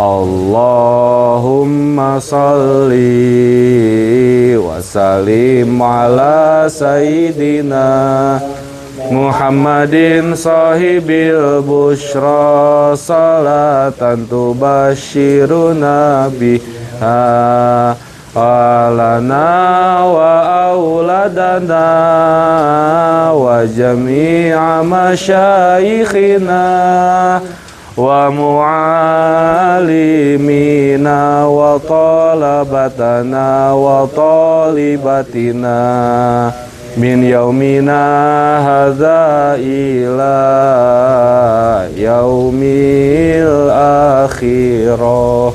Allahumma salli wa sallim ala sayyidina Muhammadin sahibil bushra salatan tubashiruna biha walana wa auladana wa jami'a masyayikhina wa mu'alimina wa talabatana wa talibatina min yaumina hadza ila yaumil akhirah.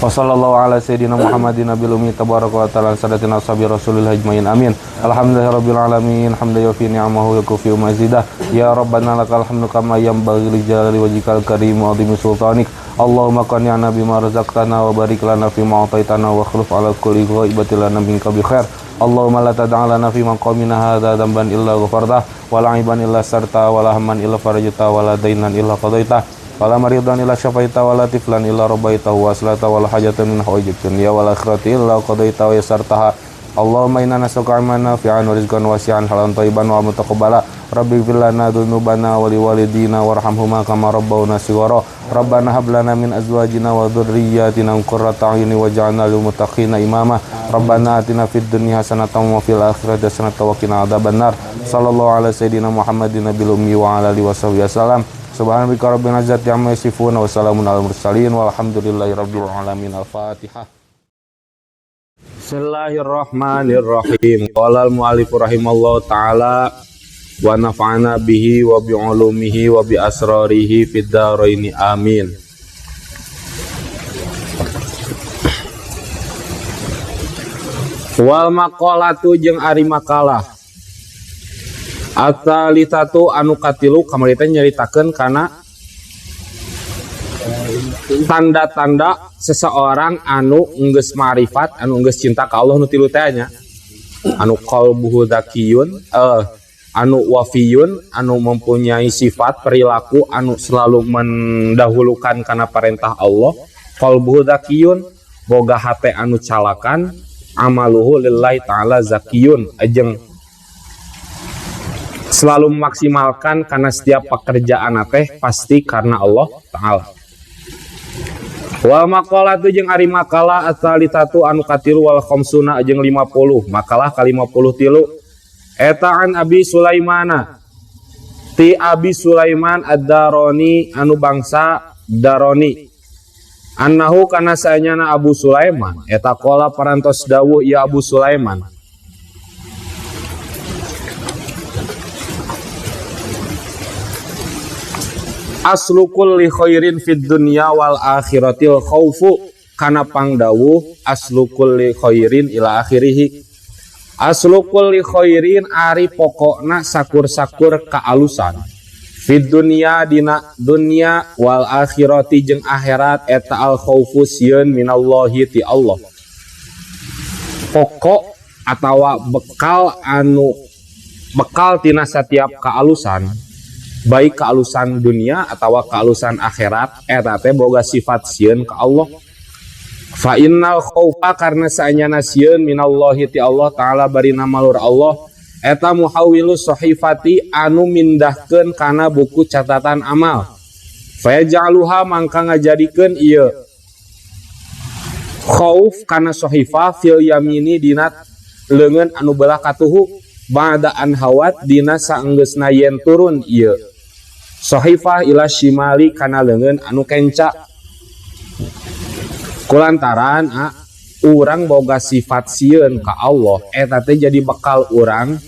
Wa sallallahu ala sayyidina Muhammadin nabil ummi tabaraka wa ta'ala sadatina sabi rasulil ajmain amin. Alhamdulillahirabbil alamin hamdan yafi ni'amahu yakufi mazidah ya rabbana lakal hamdu kama yanbaghi li jalali wajhikal karim wa azimi sultanik. Allahumma qani'na bima razaqtana wa barik lana fima ataitana wa khuluf ala kulli ghaibatin lana minka bi khair. Allahumma la tad'alana fi maqamina hadza dhanban illa ghafartah wa la aiban illa sarta wa la hamman illa farajta wa la dainan illa qadaita wa la maridan illa syafaita wa la tiflan illa rabaita wa aslata wa la hajatan min hawaijid dunya wal akhirati illa qadaita wa yasartaha. Allahumma inna nas'aluka ilman nafi'an wa rizqan wasi'an halalan thayyiban wa mutaqabbala. Rabbi ighfir lana dzunubana wa liwalidina warhamhuma kama rabbawna shighara. Rabbana hab lana min azwajina wa dhurriyyatina qurrata a'yunin waj'alna lil muttaqina imama. Rabbana atina fid dunya hasanatan wa fil akhirati hasanatan wa qina adzabannar. Sallallahu ala sayyidina Muhammadin nabil ummi wa ala alihi washabihi wasallam. Subhanaka rabbil izzati amma yasifun wa salamun alal mursalin walhamdulillahi rabbil alamin. Al-Fatihah. Bismillahirrahmanirrahim. Qala al-mu'allif rahimallahu ta'ala wa nafa'ana bihi wa bi'ulumihi wa bi asrarihi fid dharaini amin. Wal maqalatu jeung ari makalah atalitatu anu katilu kamari teh nyaritakeun kana tanda-tanda seseorang anu enggeus ma'rifat, anu enggeus cinta ka Allah nu tilu teh nya. Anu qalbuhu zakiyun, anu wafiyun, anu mempunyai sifat perilaku anu selalu mendahulukan kana perintah Allah. Qalbuhu zakiyun, boga hate anu calakan, amaluhu lillahi ta'ala zakiyun, ajeng selalu memaksimalkan karena setiap pekerjaan teh pasti karena Allah Ta'ala. Wal maqalatu jeung ari makalah atalitatu anu katilu wal khamsuna jeung 50 makalah ka 53 eta an Abi Sulaimana ti Abi Sulaiman ad-Darani anu bangsa Darani annahu kana saenyana Abu Sulaiman eta qala parantos dawuh ya Abu Sulaiman aslu kulli khairin fid dunya wal akhiratil khaufu kana pangdawuh aslu kulli khairin ila akhirih. Aslu kulli khairin ari pokokna sakur-sakur kaalusan fid dunya dina dunya wal akhirati jeung akhirat eta al khaufu sieun minallahi ti Allah. Pokok atawa bekal tina setiap kaalusan baik kealusan dunia atau kealusan akhirat eta teh boga sifat sieun ka Allah. Fa innal khaufa karna saenyana sieun minallahi ti Allah taala bari namalur Allah eta muhawwilus sahifati anu mindahkeun kana buku catatan amal. Fa yaj'aluha mangka ngajadikeun ieu khauf kana sahifah fil yamini dina leungeun anu belah katuhu ba'da an hawat dina saenggeusna yen turun ieu sahifah ila shimali kana leungeun anu kenca. Kulantaran urang boga sifat sieun ka Allah eta teh jadi bekal urang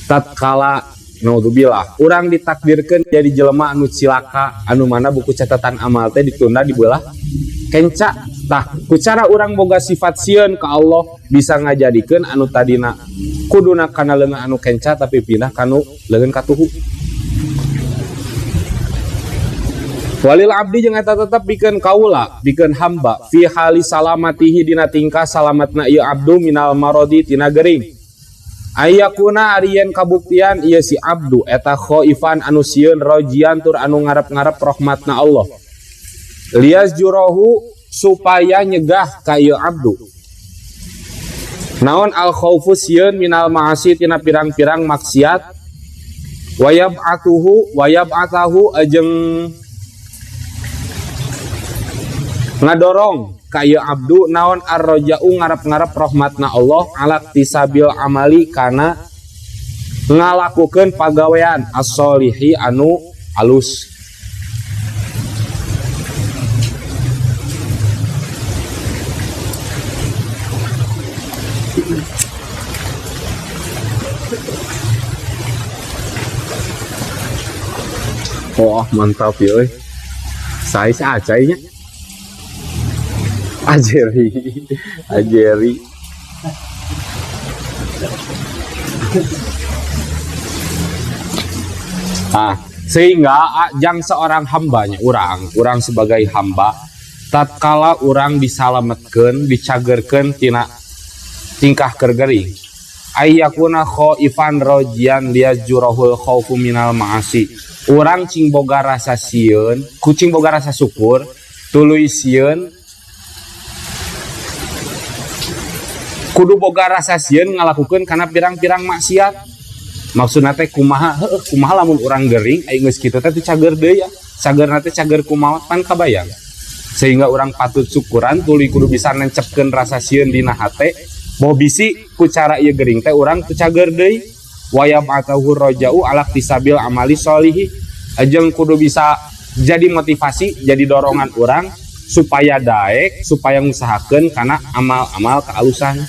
tatkala naudzubillah urang ditakdirkeun jadi jelema anu cilaka anu mana buku catatan amal teh ditunda dibelah kenca. Tah ku cara urang boga sifat sieun ka Allah bisa ngajadikeun anu tadina kuduna kana leungeun anu kenca tapi pindah kanu leungeun katuhu. Walil abdi jeung eta tetep pikeun kaula, pikeun hamba fi hali salamatihi dina tingkah salamatna ieu abdu minal marodi tina gering. Ayakuna arieun kabuktian ieu si abdu eta khaifan anu sieun rojian tur anu ngarep-ngarep rahmatna Allah. lias jurohu supaya nyegah ka ieu abdu. Naon al khaufu sieun minal ma'asi tina pirang-pirang maksiat, wayab'atahu ajeng ngadorong ka ieu abdu naon ar-raja'u ngarep-ngarep rahmatna Allah ala tisabil amali kana ngalakukeun pagawean as-solihi anu alus. Oh mantap ya euy. Saya acainya. Ajeri. Sehingga jang seorang hambanya urang sebagai hamba tatkala urang disalametkeun dicagerkeun tina tingkah kergering ayyakuna khaifan rojian liyajurahul khaufu minal ma'asi. Urang cing boga rasa sieun kucing boga rasa syukur tuluy sieun kudu boga rasa sieun ngalakukeun kana pirang-pirang maksiat. Maksudna teh kumaha lamun urang gering aya geus kitu teh cager deui ya. Cagerna teh cager kumaha pan kabayang. Sehingga urang patut syukuran tuluy kudu bisa nencepkeun rasa sieun dina hate. Mau bisi ku cara ieu gering teh urang teu cager deui. Wayam atahu roja'u ala tisabil amali solihi ajeng kudu bisa jadi motivasi jadi dorongan orang supaya daek supaya ngusahakeun kana amal-amal kealusan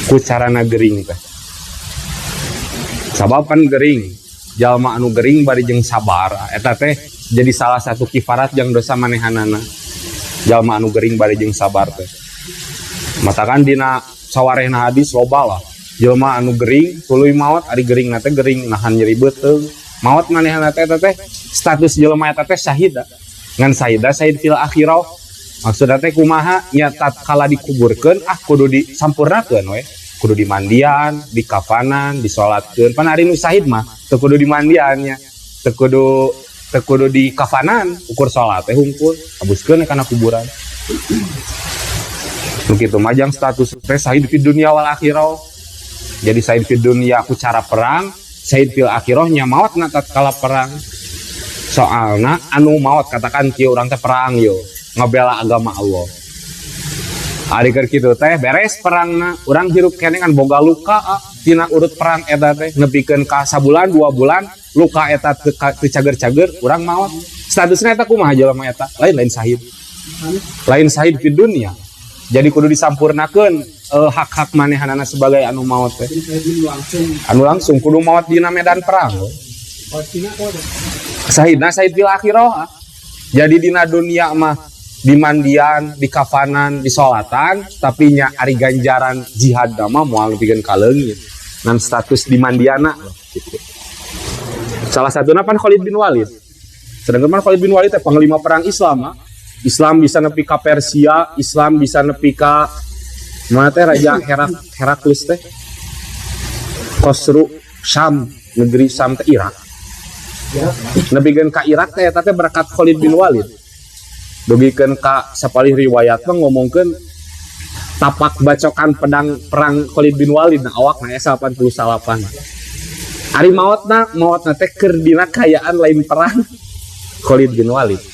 ku carana gering teh. Sabab kan gering jalma anu gering bari jeung sabar eta teh jadi salah satu kifarat jeung dosa manehanana. Jalma anu gering bari jeung sabar teh matakan dina sawarehna hadis loba lah jelma anu gering tuluy maot ari gering nate gering nahan nyeri beuteung maot manehna teh status jelema eta teh syahid ngan syahid fil akhirah. Maksudna teh kumaha nya tatkala dikuburkeun kudu disampurnakeun we kudu dimandian dikafanan disolatkeun pan ari nu syahid mah teu kudu dimandian nya teu kudu dikafanan ukur salat teh hungkul habuskeun kana kuburan. Begitu majang status teh syahid fi dunya wal akhirah. Jadi syahid fid dunya ku cara perang, syahid fil akhirahnya maot na tatkala perang. Soalna anu maot katakan kieu urang teh perang yo, ngabela agama Allah. Ari keur kitu teh beres perangna, urang hirup keneh kan boga luka tina urut perang eta teh nepikeun ka sabulan 2 bulan luka eta teu cager-cager urang maot. Statusna eta kumaha jelema eta? Lain syahid. Lain syahid fid dunya. Jadi kudu disampurnakeun hak-hak manehanana sebagai anu maot teh. Anu langsung kudu maot dina medan perang. Syahidna syahid fil akhirah. Jadi dina dunia mah dimandian, dikafanan, disolatan, tapi nya ari ganjaran jihad mah moal nepikeun ka leungit. Ngan status dimandiana gitu. Salah satuna pan Khalid bin Walid. Sedangkan Khalid bin Walid teh panglima perang Islam. Islam bisa nepi ka Persia, Islam bisa nepi ka mana teh raja Heraklius teh Khosru Syam, negeri Syam teh Irak. Nepikeun ka Irak teh eta teh berkat Khalid bin Walid. Dugikeun ka sapalih riwayat mah ngomongkeun tapak bacokan pedang perang Khalid bin Walid na awakna aya 88. Ari maotna teh keur dina kayaan lain perang Khalid bin Walid.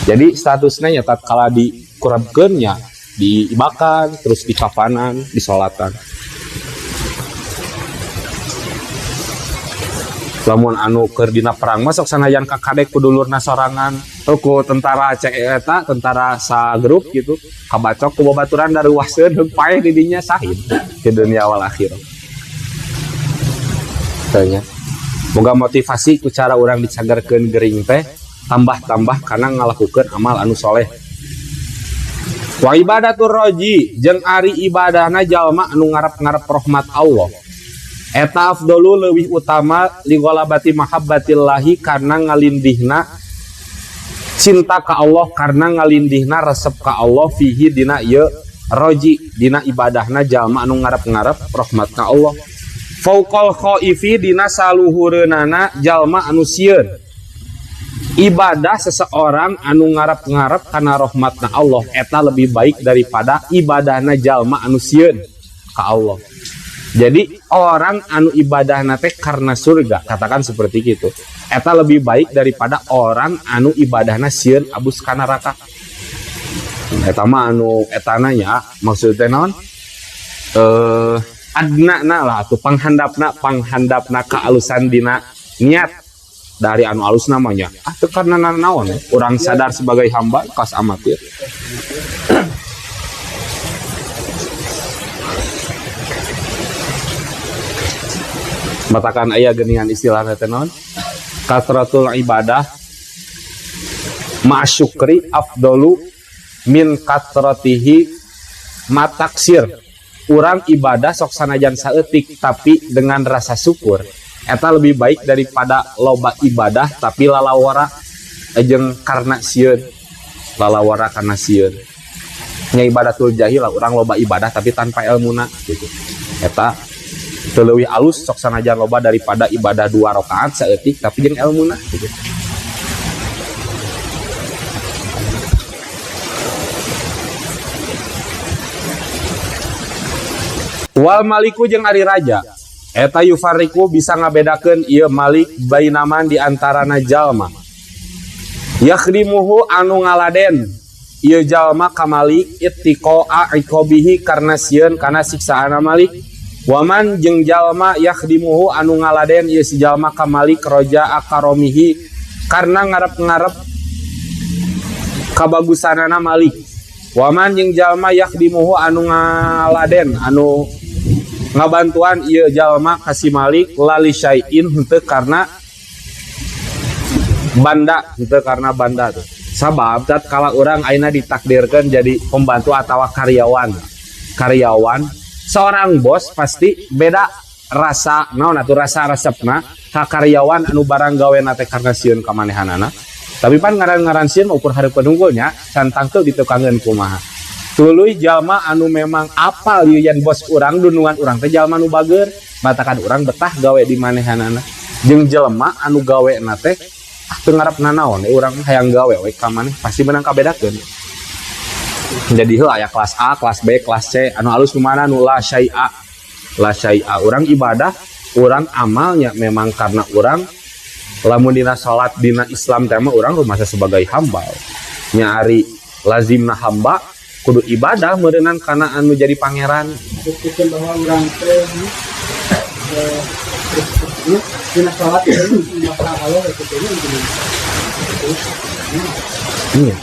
Jadi statusnya nya tatkala dikurabkeun nya diibakan terus dikafanan disolatan. Lamun anu keur dina perang mah sok sanajan ka kadek ku dulurna sorangan ku tentara eta tentara sa grup gitu kabacok ku babaturan daruwahseun heug paeh di dinya syahid di dunia wal akhirah. Tanya boga motivasi ku cara urang dicagerkeun gering teh tambah-tambah karena ngalakukeun amal anu soleh. Wa ibadatur roji jeung ari ibadahna jalma anu ngarep-ngarep rahmat Allah. Eta afdalu leuwih utama li ghalabati mahabbatillahi karena ngalindihna cinta ka Allah karena ngalindihna resep ka Allah fihi dina ieu roji dina ibadahna jalma anu ngarep-ngarep rahmat ka Allah. Fauqal khaifi dina saluhureunana jalma anu sieun. ibadah seseorang anu ngarep-ngarep karena rahmatna Allah eta lebih baik daripada ibadahna jalma anu sieun ka Allah. Jadi orang anu ibadahna teh karena surga, katakan seperti itu, eta lebih baik daripada orang anu ibadahna sieun abus ka neraka. Eta mah anu etana nya maksudna naon? Adna lah atuh panghandapna kaalusan dina niat dari anu alus namanya. Teu karena naon urang sadar sebagai hamba kas amatir. Matakan aya geuningan istilahna teh naon? Kasratul ibadah ma'syukri afdalu min kasratihi mataksir. Urang ibadah sok sanajan saeutik tapi dengan rasa syukur eta lebih baik daripada loba ibadah tapi lalawara jeung karena sieun. Lalawara karena sieun. Nya ibadatul jahil urang loba ibadah tapi tanpa ilmuna gitu. Eta teu leuwih alus sok sanajan loba daripada ibadah 2 rakaat saeutik tapi jeung ilmuna gitu. Wal maliku jeung ari raja eta yufariku bisa ngabedakeun ieu malik bainaman di antarana jalma yakhdimuhu anu ngaladen ieu jalma ka malik ittiqa'a iqabihi karna sieun kana siksaana malik. Waman jeung jalma yakhdimuhu anu ngaladen ieu si jalma ka malik roja akaromihi karna ngarep-ngarep kabagusanana malik. Waman jeung jalma yakhdimuhu anu ngaladen anu ngabantuan ieu jalma kasih malik lali syai'in henteu karena banda tuh. Sabab tatkala urang ayeuna ditakdirkeun jadi pembantu atawa karyawan seorang bos pasti beda rasa naon atuh rasa resepna ka karyawan anu barang gawena teh karna sieun ka manehanana. Tapi pan ngaran-ngaran sieun ukur hareupeun unggulnya santang teu ditekangeun kumaha. Tuluy jalma anu memang apal ieu yen bos urang dunungan urang teh jalma nu bager, batakan urang betah gawe di manehanana. Jeung jelema anu gawena teh teu ngarepna naon, urang hayang gawe we ka maneh pasti menang kabedakeun. Jadi heuh aya kelas A, kelas B, kelas C, anu alus kumaha nu la syai'a. La syai'a urang ibadah, urang amalnya memang karena urang lamun dina salat dina Islam teh mah urang rumasa sebagai hamba. Nya ari lazimna hamba kudu ibadah meureunnan kana anu jadi pangeran. Buktikan bahwa orang teh dina salat itu maka Allah itu Iya.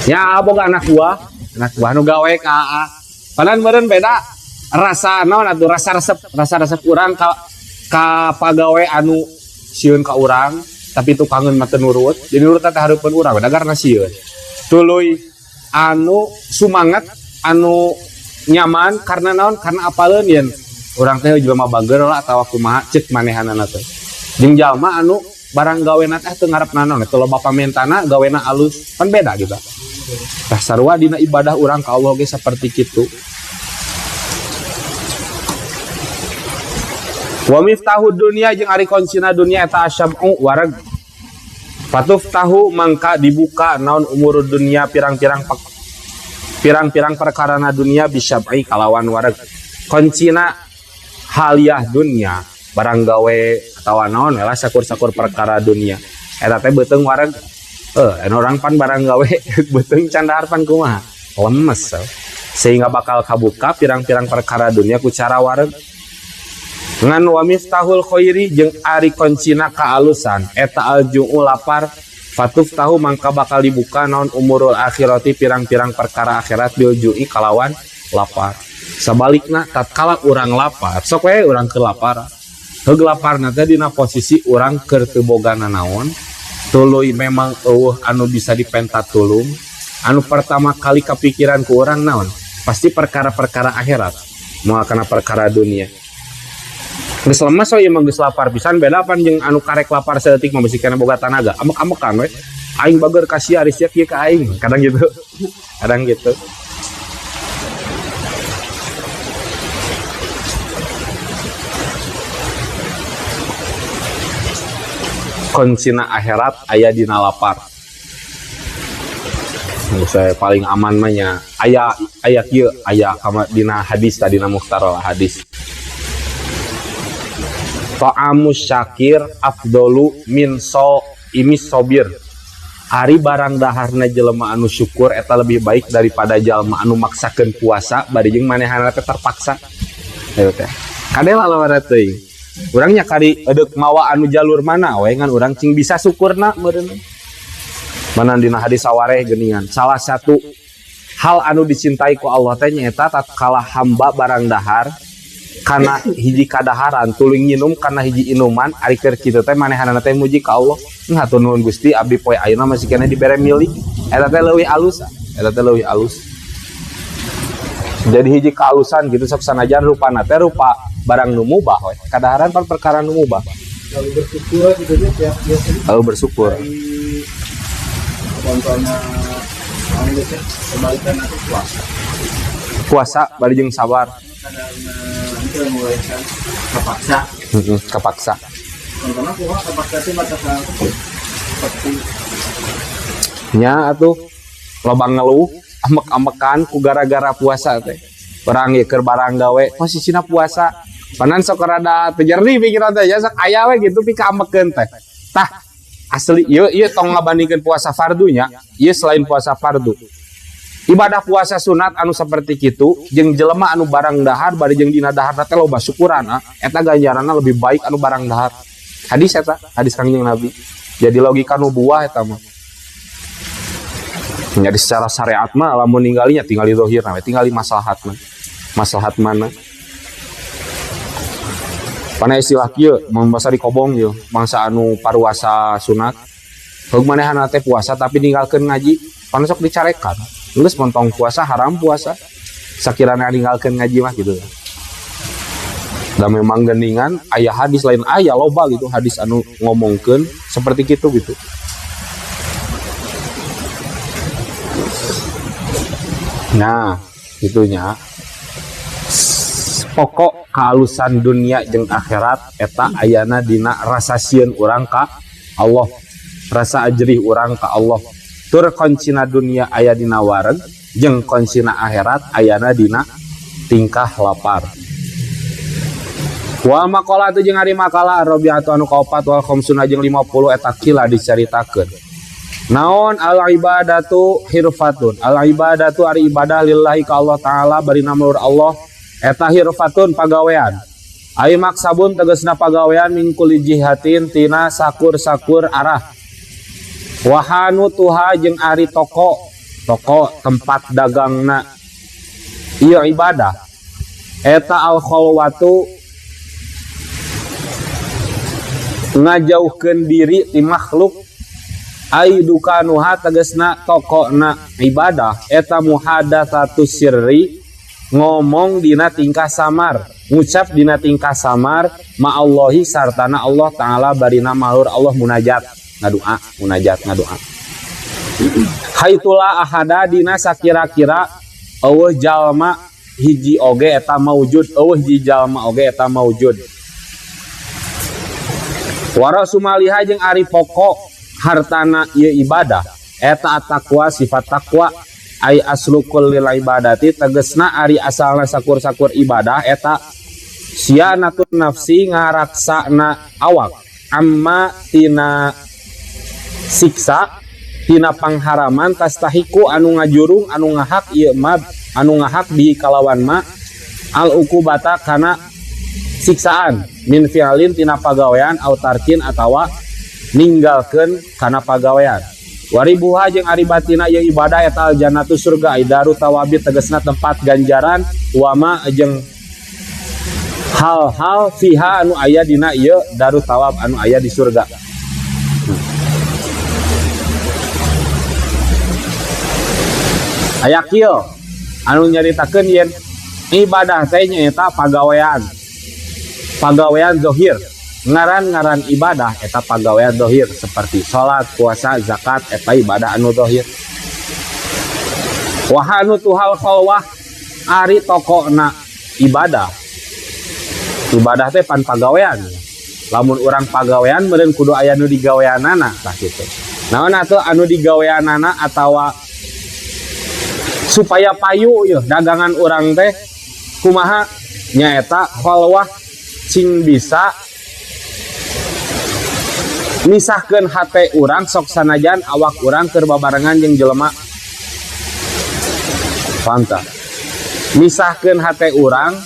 Ya boga anak buah nu gawe ka AA. Padahal meureun beda rasa naon atuh rasa resep urang ka pagawe anu sieun ka urang tapi tukangeun mah teu nurut. Jadi nurut teh hareupeun urang dagarna sieun. Tuluy anu sumangat anu nyaman karena naon karena apaleun yen urang teh jelema bager lah atawa kumaha ceuk manehanana teh jeung jalma anu barang gawena teh teu ngarepna naon teu loba pamentana gawena alus kan beda gitu tah sarua dina ibadah urang ka Allah ge saperti kitu. Wa miftahu dunya jeung ari kuncina dunya eta asyam'u warag patuf tahu mangka dibuka naon umur dunia pirang-pirang perkara na dunia bisyab'i kalawan wareg koncina haliah dunia barang gawe atawa naon lah sakur-sakur perkara dunia eta teh beuteung wareg orang pan barang gawe beuteung candahar pan kumaha lemes sehingga bakal kabuka pirang-pirang perkara dunia ku cara wareg ngan wa miftahul khairi jeung ari koncina kaalusan eta alju'u lapar fatuf tahu mangka bakal dibuka naon umurul akhirati pirang-pirang perkara akhirat bil ju'i kalawan lapar. Sabalikna tatkala urang lapar sok we urang keur lapar heug laparna teh dina posisi urang keur teu boga nanaon tuluy memang eueuh anu bisa dipentat tulung anu pertama kali kepikiran ku urang naon pasti perkara-perkara akhirat moal kana perkara dunia. Geus lemes we emang geus lapar pisan beda pan jeung anu karek lapar saeutik mah bisi kana boga tanaga amek-amekan we aing bager ka sia ari sia kieu ka aing kadang gitu. kuncina akhirat aya dina lapar. Saya paling aman mahnya aya kieu aya kama dina hadis tadi na mukhtarul hadis. Ta'amus syakir afdolu min imis sobir. Ari barang daharna jelema anu syukur eta lebih baik daripada jalma anu maksakeun puasa bari jeung manehana teh terpaksa. Ayo teh. Kadela lawara teuing. Urang nya kari edeuk mawa anu jalur mana we ngan urang cing bisa syukurna meureun. Mana dina hadis sawareh geuningan. Salah satu hal anu dicintai ku Allah teh nyaeta tatkala hamba barang dahar kana hiji kadaharan tuluy nginum kana hiji inuman ari keur kitu teh manehanana teh muji ka Allah. Hatur nuhun Gusti abdi poe ayeuna masih keneh dibere milik. Eta teh leuwih alus. Eta teh leuwih alus. Jadi hiji kealusan gitu sok sanajan rupana teh rupa barang nu mubah we. Kadaharan perkara nu mubah. Lalu bersyukur gitu ya biasanya. Lalu bersyukur. Contohnya anu teh kebalikan atau puasa. Puasa bari jeung sabar. Karena itu mulai kan terpaksa. Kepaksa. Contohnya puasa terpaksa itu batasan seperti Nya atuh loba ngeluh amek-amekan ku gara-gara puasa teh. Barang ieu keur barang gawe posisina puasa. Panan sok rada teu jernih pikiran teh ya sok aya we gitu pika amekeun teh. Tah asli ieu tong ngabandingkeun puasa fardunya, ieu selain puasa fardu. Ibadah puasa sunat anu seperti kitu jeung jelema anu barang dahar bari jeung dina daharna teh loba syukuran eta ganjaranna lebih baik anu barang dahar. Hadis eta, hadis Kangjeng Nabi. Jadi logika nubuwah eta mah. Jadi secara syariat mah lamun ninggalinya tinggal di zahirna we, tinggal di maslahatna. Maslahat mana? Pana istilah kieu mun basa di kobong ieu, mangsa anu paruasa sunat. Heug manehana teh puasa tapi ninggalkeun ngaji, pana sok dicarekan. Geus montong puasa haram puasa. Sakirana ninggalkeun ngaji mah gitu. Dan memang geningan aya hadis lain aya loba gitu hadis anu ngomongkeun seperti kitu gitu. Nah, gitunya. Pokok kehalusan dunia jeung akhirat eta ayana dina rasa sieun urang ka Allah. Rasa ajrih urang ka Allah. Tur koncina dunia aya dina wareg jeung koncina akhirat ayana dina tingkah lapar. Wa maqala tu jeung ari makalah Rabi'atu anu kaopat wal khamsuna jeung 50 eta kila dicaritakeun. Naon al ibadatu hirfatun. Al ibadatu ari ibadah lillahi ka Allah taala bari namur Allah eta hirfatun pagawean. Ai maksabun tegasna pagawean min kulli jihatin tina sakur-sakur arah. Wahanu tuha jeung ari toko tempat dagangna ieu ibadah. Eta al khalwatu ngajauhkeun diri ti makhluk. Ai dukanuha tegasna tokona ibadah eta muhadatsatu sirri ngomong dina tingkah samar, ngucap dina tingkah samar ma'allahi sartana Allah taala barina malur Allah munajat ngadoa munajat ngadoa. Haitula ahada dina sakira-kira eueuh jalma hiji oge eta maujud, eueuh hiji jalma oge eta maujud. Warasumaliha jeung ari pokok hartana ieu ibadah eta at-taqwa sifat taqwa ai aslu kulli ibadati tegasna ari asalna sakur-sakur ibadah eta sianatun nafsi ngaraksana awak amma tina siksa tina pangharaman tastahiku anu ngajurung anu ngahak ieu mad anu ngahak di kalawan ma al ukubata kana siksaan min fi'alin tina pagawean au tarkin atawa ninggalkeun kana pagawean. Waribuha jeung ari batina ieu ibadah eta al jannatu surga idaru tawabit tegasna tempat ganjaran wama jeung hal-hal fiha anu aya dina ieu daru tawab anu aya di surga. Aya kieu anu nyaritakeun yen ibadah teh nyaeta pagawean. Pagawean zahir. Ngaran-ngaran ibadah eta pagawean zahir seperti salat, puasa, zakat eta ibadah anu zahir. Wahanu tuhal khalwah ari tokona ibadah. Ibadah teh pan pagawean. lamun orang pagawean meureun kudu aya nu digaweanana tah kitu. Naon atuh anu digaweanana atawa supaya payu yeuh dagangan urang teh kumaha nyaeta khalwah cing bisa misahkeun hate urang sok sanajan awak urang keur babarengan jeung jelema. Panta misahkeun hate urang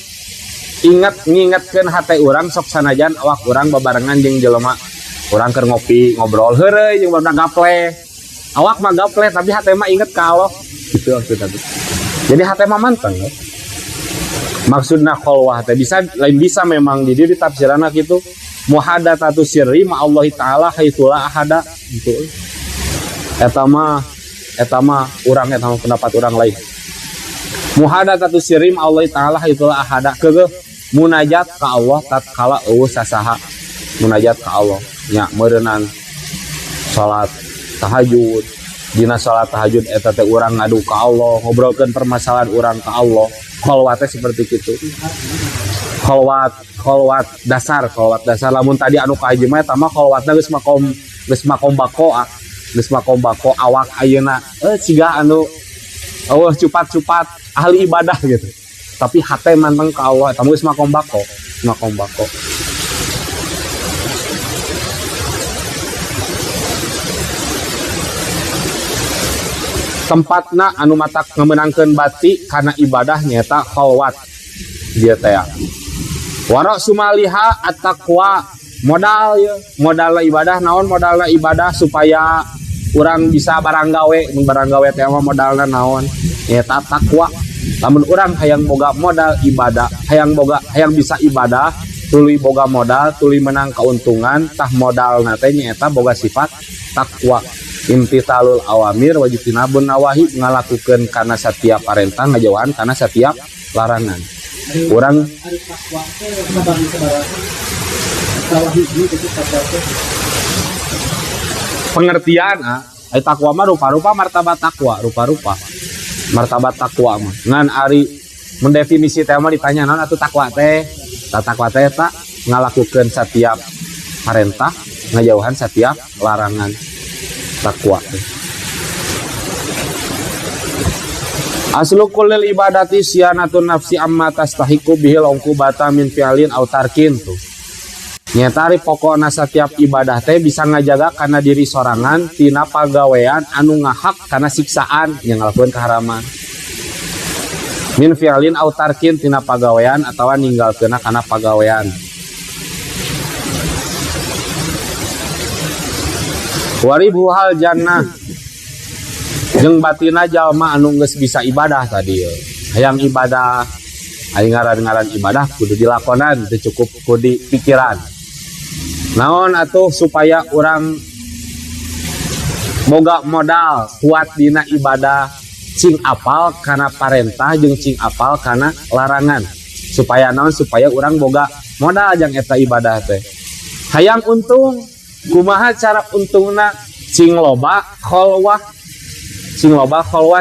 ngingetkeun hate urang sok sanajan awak urang babarengan jeung jelema. Urang keur ngopi ngobrol heureuy jeung barudak gaple. Awak mah gaple tapi hate mah inget ka Allah. Gitu maksudna. Jadi hate mah manteng. Maksudna khalwah teh bisa lain bisa memang di dieu tafsiranna kitu. Muhadatatu sirri ma Allah taala haitsula ahada gitu. Eta mah urang eta mah pendapat urang lain. Muhadatatu sirri ma Allah taala haitsula ahada keugeuh munajat ka Allah tatkala eueuh sasaha. Munajat ka Allah nya meureunan salat tahajud. Dina salat tahajud eta teh urang ngadu ka Allah, ngobrolkeun permasalahan urang ka Allah. Khalwat teh seperti kitu. Khalwat dasar lamun tadi anu ka haji mah eta mah khalwatna geus makom bako awak ayeuna ciga anu cupat-cupat ahli ibadah gitu. Tapi hate manteng ka Allah eta geus makom bako. Tempatna anu matak ngemenangkeun bati kana ibadah nyaeta khalwat dia teh. Wara sumaliha at-taqwa modal ibadah naon modalna ibadah supaya urang bisa barang gawe teh mah modalna naon nyaeta taqwa. Lamun urang hayang boga modal ibadah, hayang bisa ibadah, tuluy boga modal, tuluy menang keuntungan, tah modalna teh nyaeta boga sifat taqwa. Imtithalul awamir wajibinabun nawahi ngalakukeun kana setiap parentah ngajauhan kana setiap larangan. Urang pengertian ai takwa mah rupa-rupa martabat takwa martabat takwa mah ngan ari mendefinisi teh mah ditanya naon atuh takwa teh tak ngalakukeun setiap parentah ngajauhan setiap larangan takwa teh. Aslu kullil ibadati siyanatun nafsi amma tastahiqu bihil uqubata min fi'lin aw tarkin tuh. Nyata ari pokona setiap ibadah teh bisa ngajaga kana diri sorangan tina pagawean anu ngahak kana siksaan yang ngalakukeun kaharaman. Min fi'lin aw tarkin tina pagawean atawa ninggalkeunna kana pagawean. Waribu hal jannah jeung batina jalma anu geus bisa ibadah tadi hayang ibadah aya ngaran-ngaran ibadah kudu dilakonan teu cukup kudu pikiran naon atuh supaya urang boga modal kuat dina ibadah cing apal kana parentah jeung cing apal kana larangan supaya naon supaya urang boga modal jang eta ibadah teh hayang untung kumaha cara untungna cing loba khalwah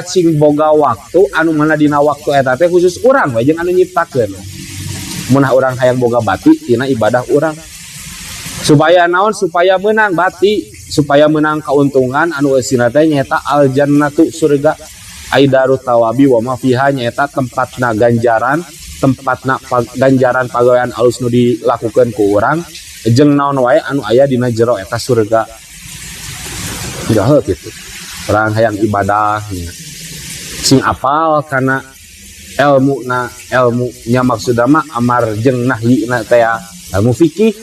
cing boga waktu anu mana dina waktu eta teh khusus urang we jeung anu nyiptakeun. Munah urang hayang boga bati tina ibadah urang. Supaya naon? Supaya menang bati, supaya menang kauntungan anu eusina teh nyaeta al jannatu surga aidaru tawabi wa ma fiha nyaeta tempatna ganjaran pagawean alus nu dilakukeun ku urang jeung naon wae anu aya dina jero eta surga. Heuh kitu. Orang hayang ibadah sing apal karena ilmunya maksudna mah amar jeung nahyina teh ilmu fikih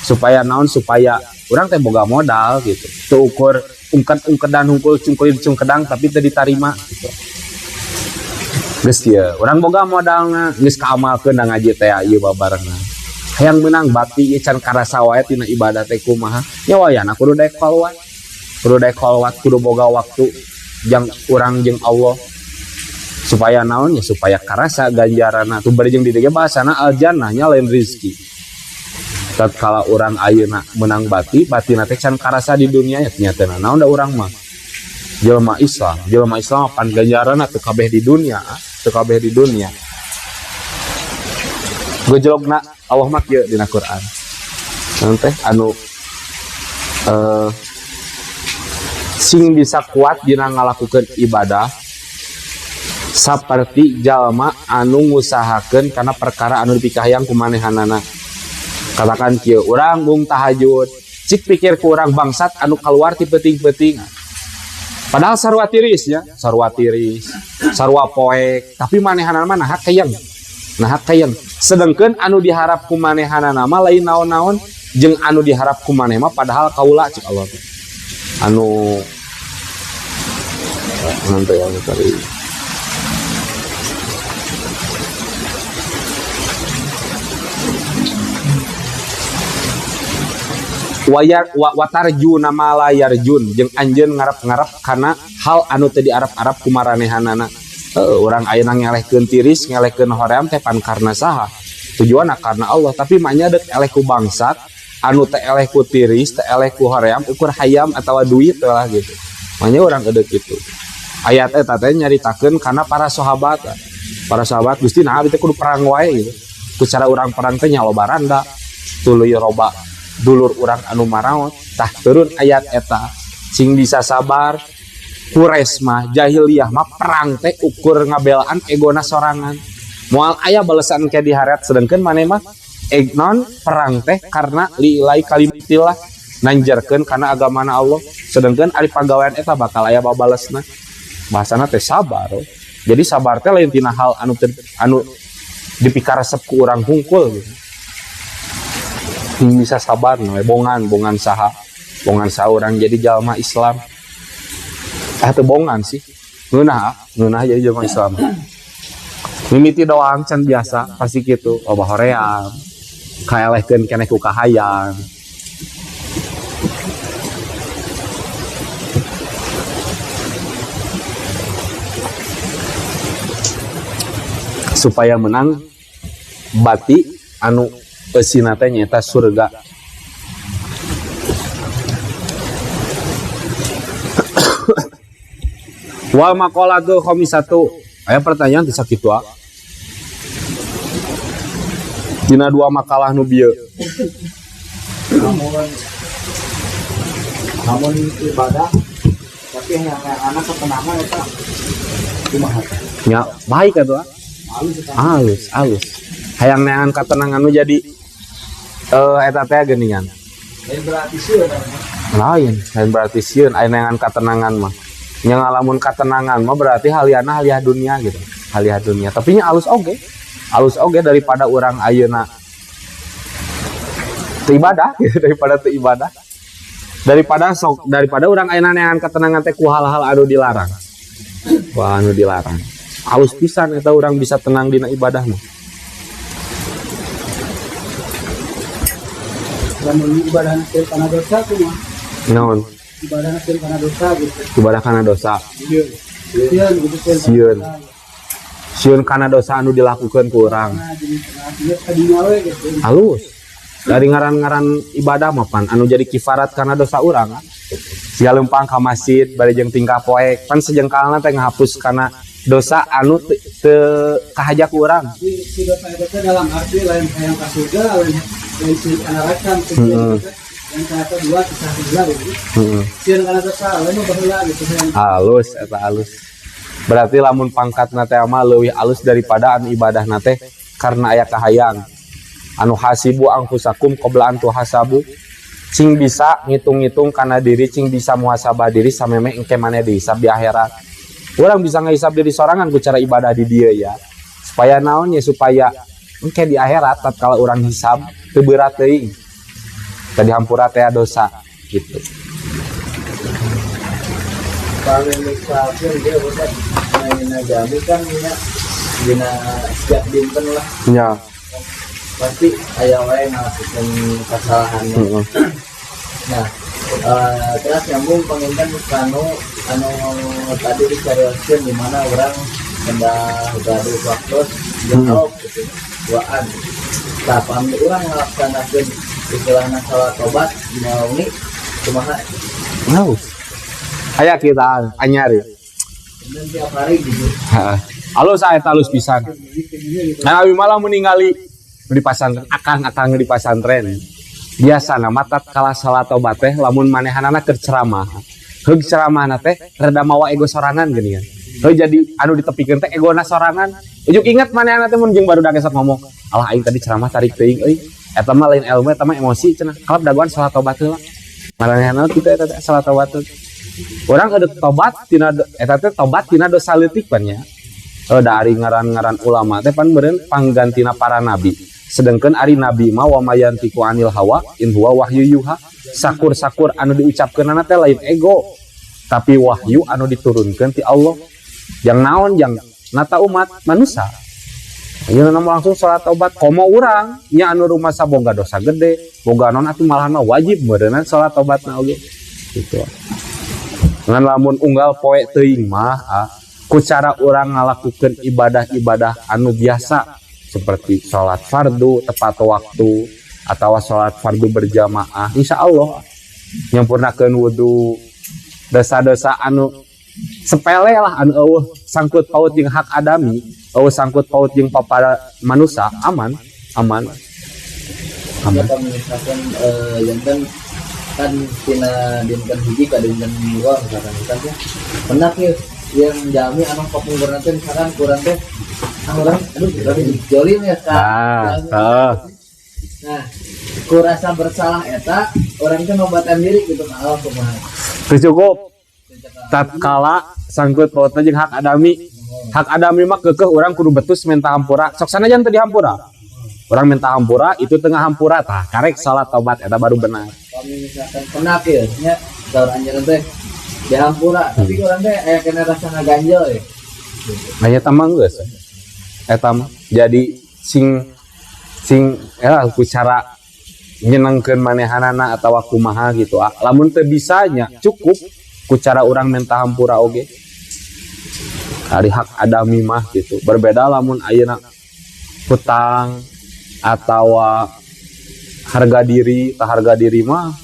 supaya naon supaya urang teh boga modal gitu teu ukur ungked-ungkedan hungkul cungkedang tapi teu ditarima gitu. Geus ieu urang boga modalna geus kaamalkeun da ngaji teh ieu babarengan hayang menang bati ieu can karasa wae tina ibadah teh kumaha nya wayana kudu daek khalwat kudu boga waktu jang urang jeung Allah supaya naon ya supaya karasa ganjaranna tuh bari jeung di dieu bahasana al jannahnya lain rezeki tatkala urang ayeuna menang batina teh can karasa di dunia nya nyatana naon da urang mah jelema Islam pan ganjaranna teu kabeh di dunia gojlogna Allah mah kieu dina Quran nanti anu sing bisa kuat dina ngalakukeun ibadah saperti jalma anu ngusahakeun kana perkara anu dipikahayang ku manehanana. Katakan kieu urang mung tahajud cik pikir ku urang bangsat anu kaluar ti peuting-peuting padahal sarua tiris ya sarua poek tapi manehanana mah naha kayeng sedengkeun anu diharap ku manehanana mah lain naon-naon jeung anu diharap ku maneh mah padahal kaula cik Allah anu nanti yang tadi watarju nama layarjun jeung anjeun ngarep-ngarep kana hal anu teu diarep-arep ku maranehanana. Urang ayeuna ngelehkeun tiris ngelehkeun hoream teh pan karna saha? Tujuanna karna Allah, tapi maknya dek eleh ku bangsat anu teh eleh ku tiris teh eleh ku hoream ukur hayam atawa duit lah gitu. Maknya urang eudeuh kitu. Ayat eta teh nyaritakeun kana para sahabat. Para sahabat Gusti nah teh kudu perang wae gitu. Ku cara urang perang teh nyaloba randa, tuluy roba dulur urang anu maraot tah turun ayat eta sing bisa sabar kures mah jahiliyah mah perang teh ukur ngabelaan egona sorangan moal aya balesan ke di haret sedengkeun maneh mah non perang teh karena liilai kalimatillah nanjarkeun kana agamana Allah sedengkeun ari pagawean eta bakal aya babalesna bahasana teh sabar. Jadi sabar teh lain tina hal anu dipikaresep ku urang hungkul gitu. Bisa sabar no bongan saha orang jadi jalma Islam teu bongan sih ngeunah jadi jalma Islam mimiti doang can biasa pasti gitu loba hoream kaelehkeun keneh ku kahayang supaya menang bati anu pesina teh nyata surga. Wal maqalatu khamisatu. Aya pertanyaan ti sakitu. Dina dua makalah nu bieu. Namun ibadah tapi yang anak ketenangan eta kumaha? Ya, baik atuh. Alus. Hayang neangan katenangan nu jadi eta teh geuningan. Lain berarti sieun aya neangan katenangan mah. Nya ngalamun katenangan mah berarti haliana haliah dunia gitu. Haliah dunia. Tapi nya alus oge. Alus oge daripada urang ayeuna teu ibadah, daripada teu ibadah. Daripada urang ayeuna neangan katenangan teh ku hal-hal anu dilarang. Wah, anu dilarang. Alus pisan eta urang bisa tenang dina ibadah mah. Lamun ibadah hasil kana dosa kumaha? Naon? Ibadah hasil kana dosa gitu. Ibadah kana dosa. Sieun. Sieun kana dosa anu dilakukeun ku urang. Nah, jadi kadinya we gitu. Halus. Dari ngaran-ngaran ibadah mah pan anu jadi kifarat kana dosa urang. Sia lempang ka masjid bari jeung tingkah poek pan sejengkalna teh ngahapus kana dosa anu teu kahaja ku urang. Si dosa dalam arti lain hayang ka surga, lain si neraka yang kata dua kisah sebelah gitu. Sieun kana dosa lain mah baheula gitu sayang. Halus eta halus. Berarti lamun pangkatna teh mah leuwih alus daripada anu ibadahna teh karena aya kahayang. Anu hasibu angfusakum qabla an tuhasabu. Cing bisa ngitung-ngitung kana diri, cing bisa muhasabah diri sameme engke maneh dihisab di akhirat. Urang bisa ngahisab diri sorangan ku cara ibadah di dieu ya. Supaya naon ya supaya engke di akhirat tatkala urang hisab teu berat teuing. Tadi hampura teh dosa gitu. Kalau misalkan dia bukan main agama kan dina setiap dinten lah. Ya. Pasti aya wae ngalakukeun kesalahan. Nah, terus nyambung penginten anu tadi dicariokeun di mana orang hendak gaduh waktu jeung gitu. Duaan. Tah pamit urang ngalaksanakeun istilahna salat tobat dinaungi kumaha? Haus. Aya kita anyar ya. Dan tiap hari gitu. Heeh. Alus aya talus pisan. Nah, abi malah meninggali di pesantren, akang di pesantren. biasa nama tatkala salat tobat teh lamun manehanana keur ceramah heug ceramahna teh rada mawa ego sorangan geuningan heug jadi anu ditepikeun teh egona sorangan ujuk ingat manehana teh mun jeung barudak esok ngomong alah aing tadi ceramah tarik teuing euy eta mah lain ilmu eta mah emosi cenah kalap dagoan salat tobat heula manehana kitu eta teh salat tobat urang ada tobat tina eta teh tobat tina dosa leutik pan nya dari ngaran-ngaran ulama teh pan beureun panggantina para nabi sedangkan ari nabi mah wa mayantiku anil hawa in huwa wahyu yuha sakur-sakur anu diucapkeunana teh lain ego tapi wahyu anu diturunkeun ti Allah yang naon yang nata umat manusia ayeuna mah langsung salat taubat komo urang nya anu rumasa boga dosa gede boga naon atuh malahan mah wajib meureunna salat taubatna oge kitu ngan lamun unggal poe teuing mah ku cara urang ngalakukeun ibadah-ibadah anu biasa seperti sholat fardu tepat waktu atau sholat fardu berjamaah insya Allah nyampurnakeun wudu dosa-dosa anu sepele lah anu eueuh sangkut paut jeung hak adami eueuh sangkut paut jeung papada manusia aman kalau misalkan jantan kan tina dinten hiji ka dinten dua misalkan ya pernah yang jami anu kapung berarti misalkan kurang teh orang aduh jolim ya kak nah kurasa bersalah eta orang teh ngobatan diri gitu Allah kumaha teu cukup tatkala sangkut pautna jeung hak adami mah keukeuh urang kudu betus minta hampura sok sanajan teu dihampura urang minta hampura itu tengah hampura tah karek salat tobat eta baru benar kami misalkan pernah kieu nya daur anjeun teh dihampura tapi orang teh aya kena rasa ngaganjel ya aya tamang geus eta mah jadi sing ku cara nyenengkeun manehanana atawa kumaha gitu lamun teu bisa nya cukup ku cara urang minta hampura oge ari hak adami mah gitu berbeda lamun ayeuna hutang atawa harga diri mah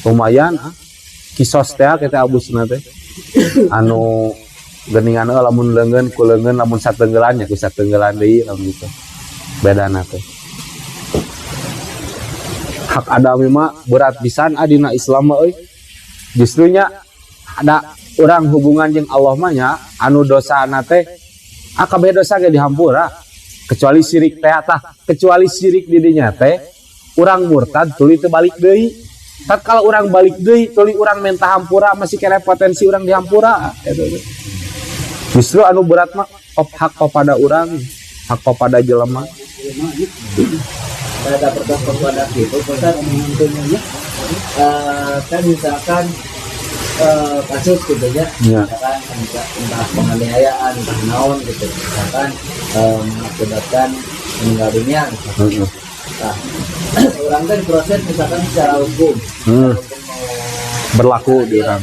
lumayan kisos teh kita abusna teh anu geuningan lamun leungeun ku leungeun lamun satenggelan nya ku satenggelan deui lamun gitu bedana teh hak adami mah berat pisan dina Islam mah euy justru nya ada urang hubungan jeung Allah mah nya anu dosana teh kabeh dosa ge dihampura kecuali syirik teh kecuali syirik di dinya teh urang murtad tuluy teu balik deui tatkala urang balik deui tuluy urang minta hampura masih kena potensi urang dihampura justru anu berat mah hak kepada urang hak kepada jelema ada pertanyaan kepada itu Ustaz menentunya kan misalkan kasus gitu ya misalkan entah penganiayaan entah naon gitu misalkan mengakibatkan meninggal dunia misalkan. Nah, orang kan proses misalkan secara hukum berlaku di orang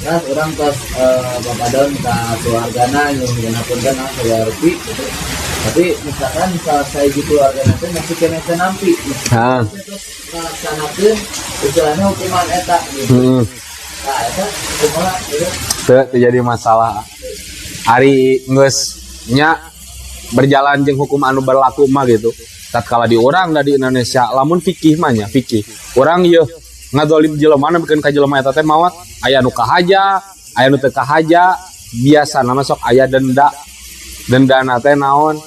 nah orang pas bapak daun ke keluargana yang menggunakan kan keluarga gitu tapi misalkan selesai di keluargana itu masih kena nampi terus laksanakan istilahnya hukuman eta gitu nah eta kumaha gitu terjadi masalah hari ngeusnya berjalan jeung hukum anu berlaku mah gitu tatkala di orang da di Indonesia lamun fikih mah nya fikih urang ieu ngadolim jelema bikin ka jelema eta teh maot aya nu kahaja aya nu teu kahaja biasana mah sok aya dendana teh naon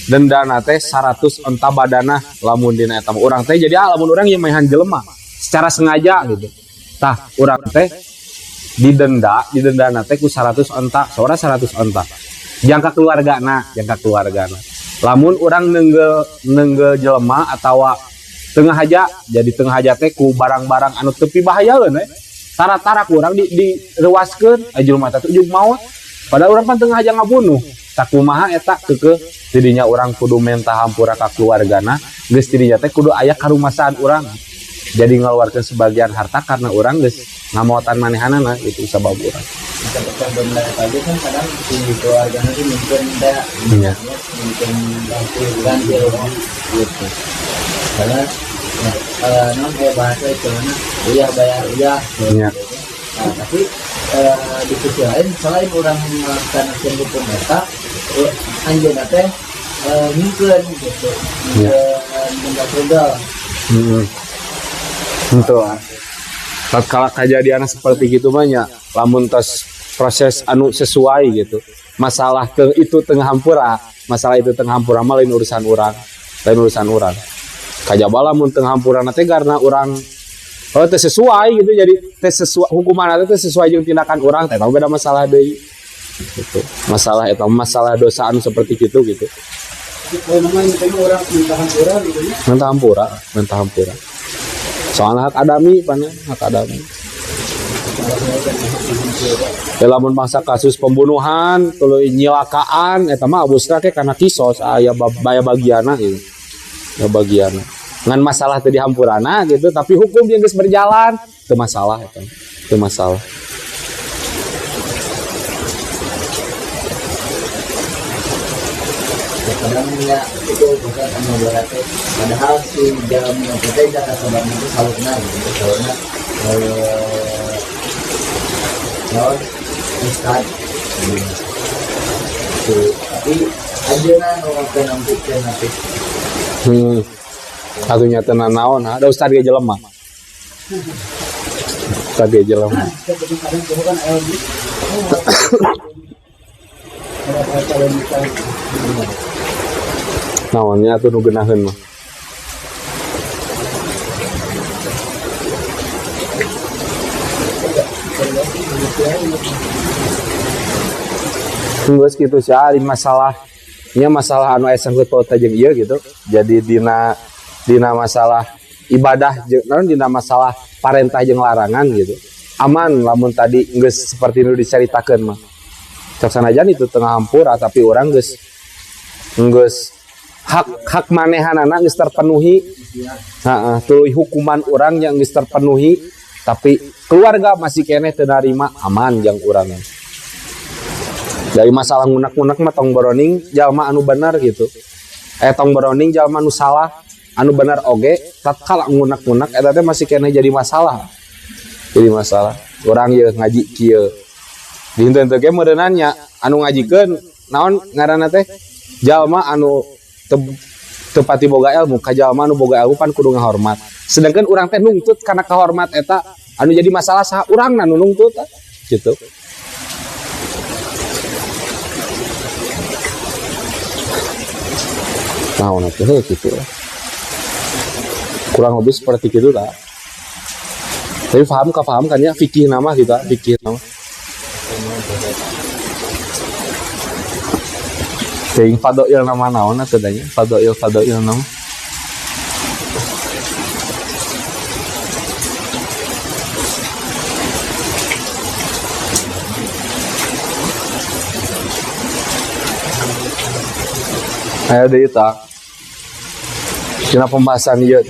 dendana teh 100 onta badana lamun dina eta urang teh jadi lamun urang ieu maehan jelema secara sengaja gitu tah urang teh didendana teh ku 100 onta saura 100 onta jangka keluargana lamun urang nenggel jelema atawa tengah haja jadi tengah haja teh ku barang-barang anu teu pibahayaeun tara-tara ku urang direuaskeun jelema eta teh ujug maot padahal urang kan tengah haja ngabunuh sakumaha eta keukeuh tidinya urang kudu minta hampura ka keluargana geus tidinya teh kudu aya karumasaan urang jadi ngaluarkeun sebagian harta karena urang geus ngamotan manehanana itu sabab urang misalkan benda tadi kan kadang di keluargana itu mungkin ada mungkin ganti rumah gitu karena non bahasa istilahnya uyah bayar uyah nah tapi di sisi lain selain orang melaksanakan hukum eta anjeunna teh ngikeun gitu ngikeun benda tunggal Itu tatkala kejadian seperti gitu banyak lamun tos proses anu sesuai gitu masalah itu tengah hampura mah lain urusan orang kajaba lamun tengah hampura nanti karena orang teu sesuai gitu jadi teu sesuai hukuman teh sesuai jeung tindakan orang teh beda masalah deui gitu masalah dosa anu seperti gitu Kalau namanya kan orang minta hampura gitu ya. mentah hampura soalnya hak adami lamun masa kasus pembunuhan tuluy nyilakaan eta mah abusna ke kana kisos aya bagiana gitu ya bagiana ngan masalah teu dihampurana gitu tapi hukum yang geus berjalan teu masalah eta teu masalah. Kadang ya itu bukan hanya berarti padahal si dalam kita tidak sabar itu selalu benar gitu karena non ustad tapi aja nah nanti Atunya tenan naon ada ustad ge jelema Kadang-kadang kan LG. Kalau kita naonnya atuh nu geunaheun mah geus kitu sih ari masalah anu aya sangkut paut jeung ieu gitu jadi dina masalah ibadah jeung dina masalah parentah jeung larangan gitu aman lamun tadi geus seperti nu dicaritakeun mah cak sanajan itu tengah hampura tapi orang geus hak manehanana geus terpenuhi tuluy hukuman orang yang geus terpenuhi tapi keluarga masih keneh teu narima aman jeung urang dari masalah ngunak-ngunak mah tong boroning jalma anu bener gitu tong boroning jalma anu salah anu bener oge tatkala ngunak-ngunak eta teh masih keneh jadi masalah urang ye ngaji kieu dihinten teh ge meureunannya anu ngajikeun naon ngaranna teh jalma anu teu pati boga ilmu ka jalma anu boga ilmu pan kudu ngahormat sedangkan urang teh nungtut kana kahormat eta anu jadi masalah saha urangna nu nungtut gitu naon atuh gitu kurang lebih seperti itu tak tapi paham kan ya fikih nama kita fikih nama ting fadoil nama naon atuh danya fadoil nama ayo deui tak tina pembahasan ieu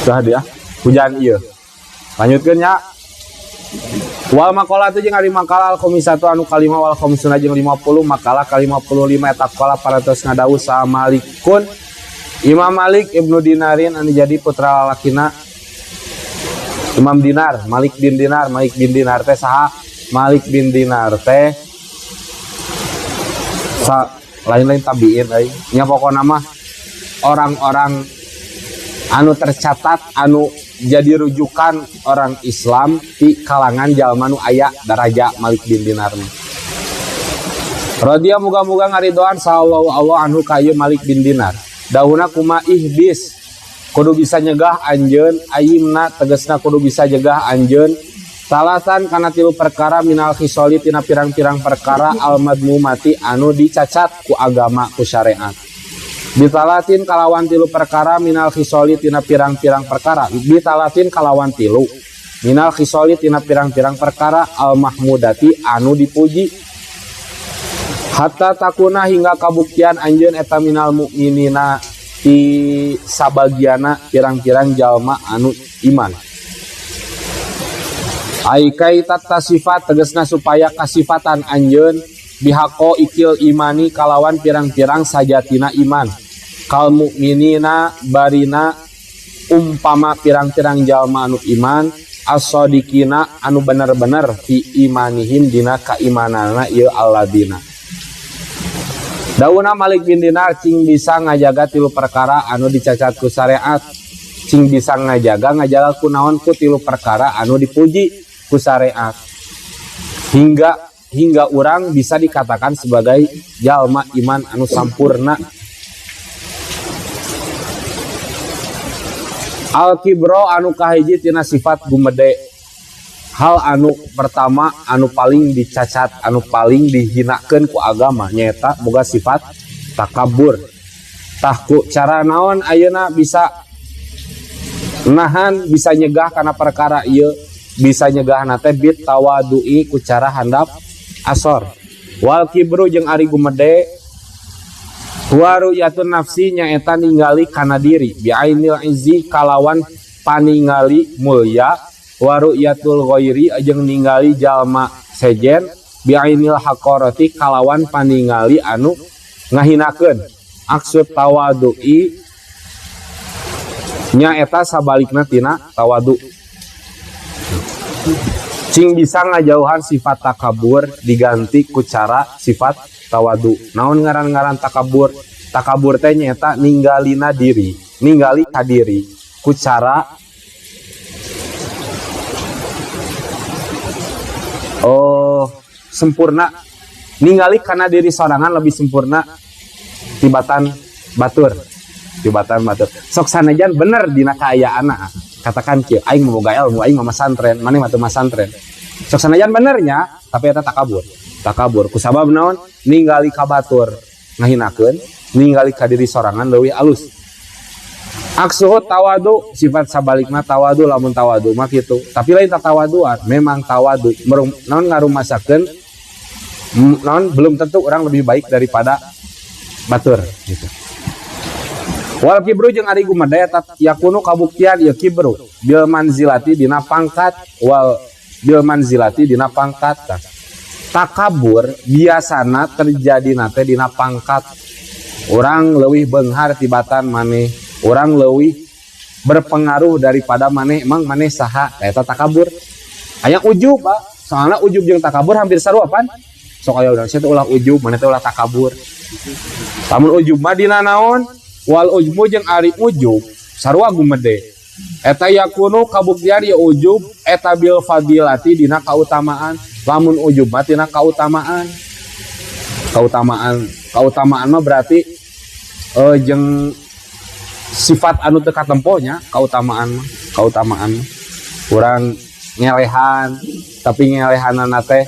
dah dia hujan ieu lanjutkeun nya wal maqalah teh jeung ari makalah al khomisatu anu kalima wal khomisuna jeung 50 makalah ka 55 eta qala parantos ngadawuh sa Malikun Imam Malik Ibnu Dinarin anu jadi putra lalakina Imam Dinar Malik bin Dinar teh saha Malik bin Dinar teh lain-lain tabiin nya pokona mah orang-orang anu tercatat anu jadi rujukan orang Islam di kalangan jalma nu aya daraja Malik bin Dinar. Radhiya muga-muga ngaridoan sallallahu Allah anhu ka ieu Malik bin Dinar. Dahuna kuma ihbis kudu bisa nyegah anjeun ayimna tegasna kudu bisa nyegah anjeun salasan kana tilu perkara minal khisoli tina pirang-pirang perkara al madmumati anu dicacat ku agama ku syariat. Bitalatin kalawan tilu perkara minal khisoli tina pirang-pirang perkara bitalatin kalawan tilu minal khisoli tina pirang-pirang perkara al mahmudati anu dipuji hatta takuna hingga kabuktian anjeun eta minal mukminina ti sabagiana pirang-pirang jalma anu iman aikai tata sifat tegasna supaya kasifatan anjeun bihaqo ikil imani kalawan pirang-pirang sajatina iman kal mukminina barina umpama pirang-pirang jalma anu iman as-sadiqina anu bener-bener fi imanihim dina kaimanana ieu alladina. Dauna Malik bin Dinar cing bisa ngajaga tilu perkara anu dicacat ku syariat, cing bisa ngajaga ku naon ku tilu perkara anu dipuji ku syariat, hingga urang bisa dikatakan sebagai jalma iman anu sampurna. Al-kibro anu kahiji tina sifat gumede. Hal anu pertama anu paling dicacat, anu paling dihinakeun ku agama nyaeta boga sifat takabur. Tah ku cara naon ayeuna bisa nahan, bisa nyegah kana perkara ieu, bisa nyegah na teh bit tawadui ku cara handap asor. Wal kibru jeung ari gumede waru yatun nafsi nyaeta ningali kana diri biainil izzi kalawan paningali mulya waru yatul ghairi jeung ningali jalma sejen biainil haqarati kalawan paningali anu ngahinakeun. Aksud tawadui nyaeta sabalikna tina tawadu. Cing bisa ngajauhan sifat takabur diganti ku cara sifat tawadu. Naon ngaran-ngaran takabur? Takabur teh nyaeta ninggalina diri, ningali ka diri ku cara sempurna. Ningali kana diri sorangan lebih sempurna tibatan batur. Sok sanajan bener dina kaayaanna. Katakan kieu aing memoga ilmu, aing mah masantren, maneh mah teu masantren. Sok sanajan benernya, tapi eta takabur. Takabur ku sabab naon? Ningali ka batur ngahinakeun, ningali ka diri sorangan leuwih alus. Aksuhu tawadu sifat sabalikna tawadu lamun tawadu mah kitu. Tapi lain tatawaduan, memang tawadu naon ngarumasakeun naon belum tentu orang lebih baik daripada batur gitu. Wal kibru jeung ari gumede yakunu kabuktian ieu kibru bil manzilati dina pangkat wal bil manzilati dina pangkat. Takabur biasana terjadi nate dina pangkat. Orang leuwih beunghar tibatan maneh, orang leuwih berpengaruh daripada maneh, emang maneh saha eta takabur. Aya ujub, Pak. Soalna ujub jeung takabur hampir saruapan. Sok aya urang sia teh ulah ujub, maneh teh ulah takabur. Lamun ujub mah dina naon? Wal ujbu jeung ari ujub sarua gumede. Eta yakunu kabuktian ya ujub eta bil fadilati dina kautamaan. Lamun ujub mah dina kautamaan. Kautamaan mah berarti jeung sifat anu teu katemponya kautamaan mah. Urang ngelehan tapi ngelehanana teh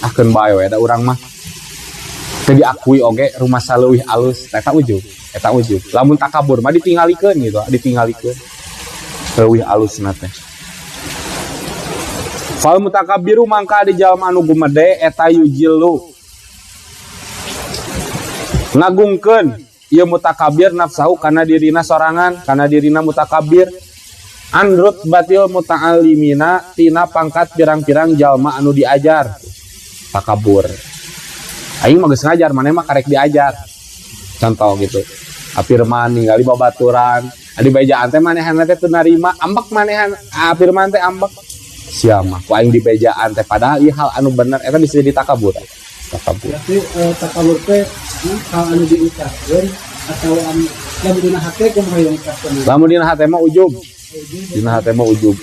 ahkeun bae we da urang mah. Teu diakui oge rumah saleuwih alus eta ujub. Lamun takabur mah ditinggalikeun gitu, ditinggalikeun. Leuwih alusna teh. Fal mutakabbiru mangka di jalma anu gumede eta yujilu. Ngagungkeun ieu mutakabir nafsahu kana dirina sorangan, kana dirina mutakabir. Andrut batil muta'allimina tina pangkat pirang-pirang jalma anu diajar. Takabur. Aing mah geus ngajar, maneh mah karek diajar. Contoh gitu. Afirman ningali babaturan, adi bejaan teh manehanna teh teu narima, ambek manehan afirman teh ambek. Sia mah ku aing di bejaan teh padahal ieu hal anu bener eta bisa jadi takabur. Takabur. Berarti takabur teh hal anu diucapkeun atau yang dina hate kumaha yang ucapkeun. Lamun dina hate mah ujub. Dina hate mah ujub.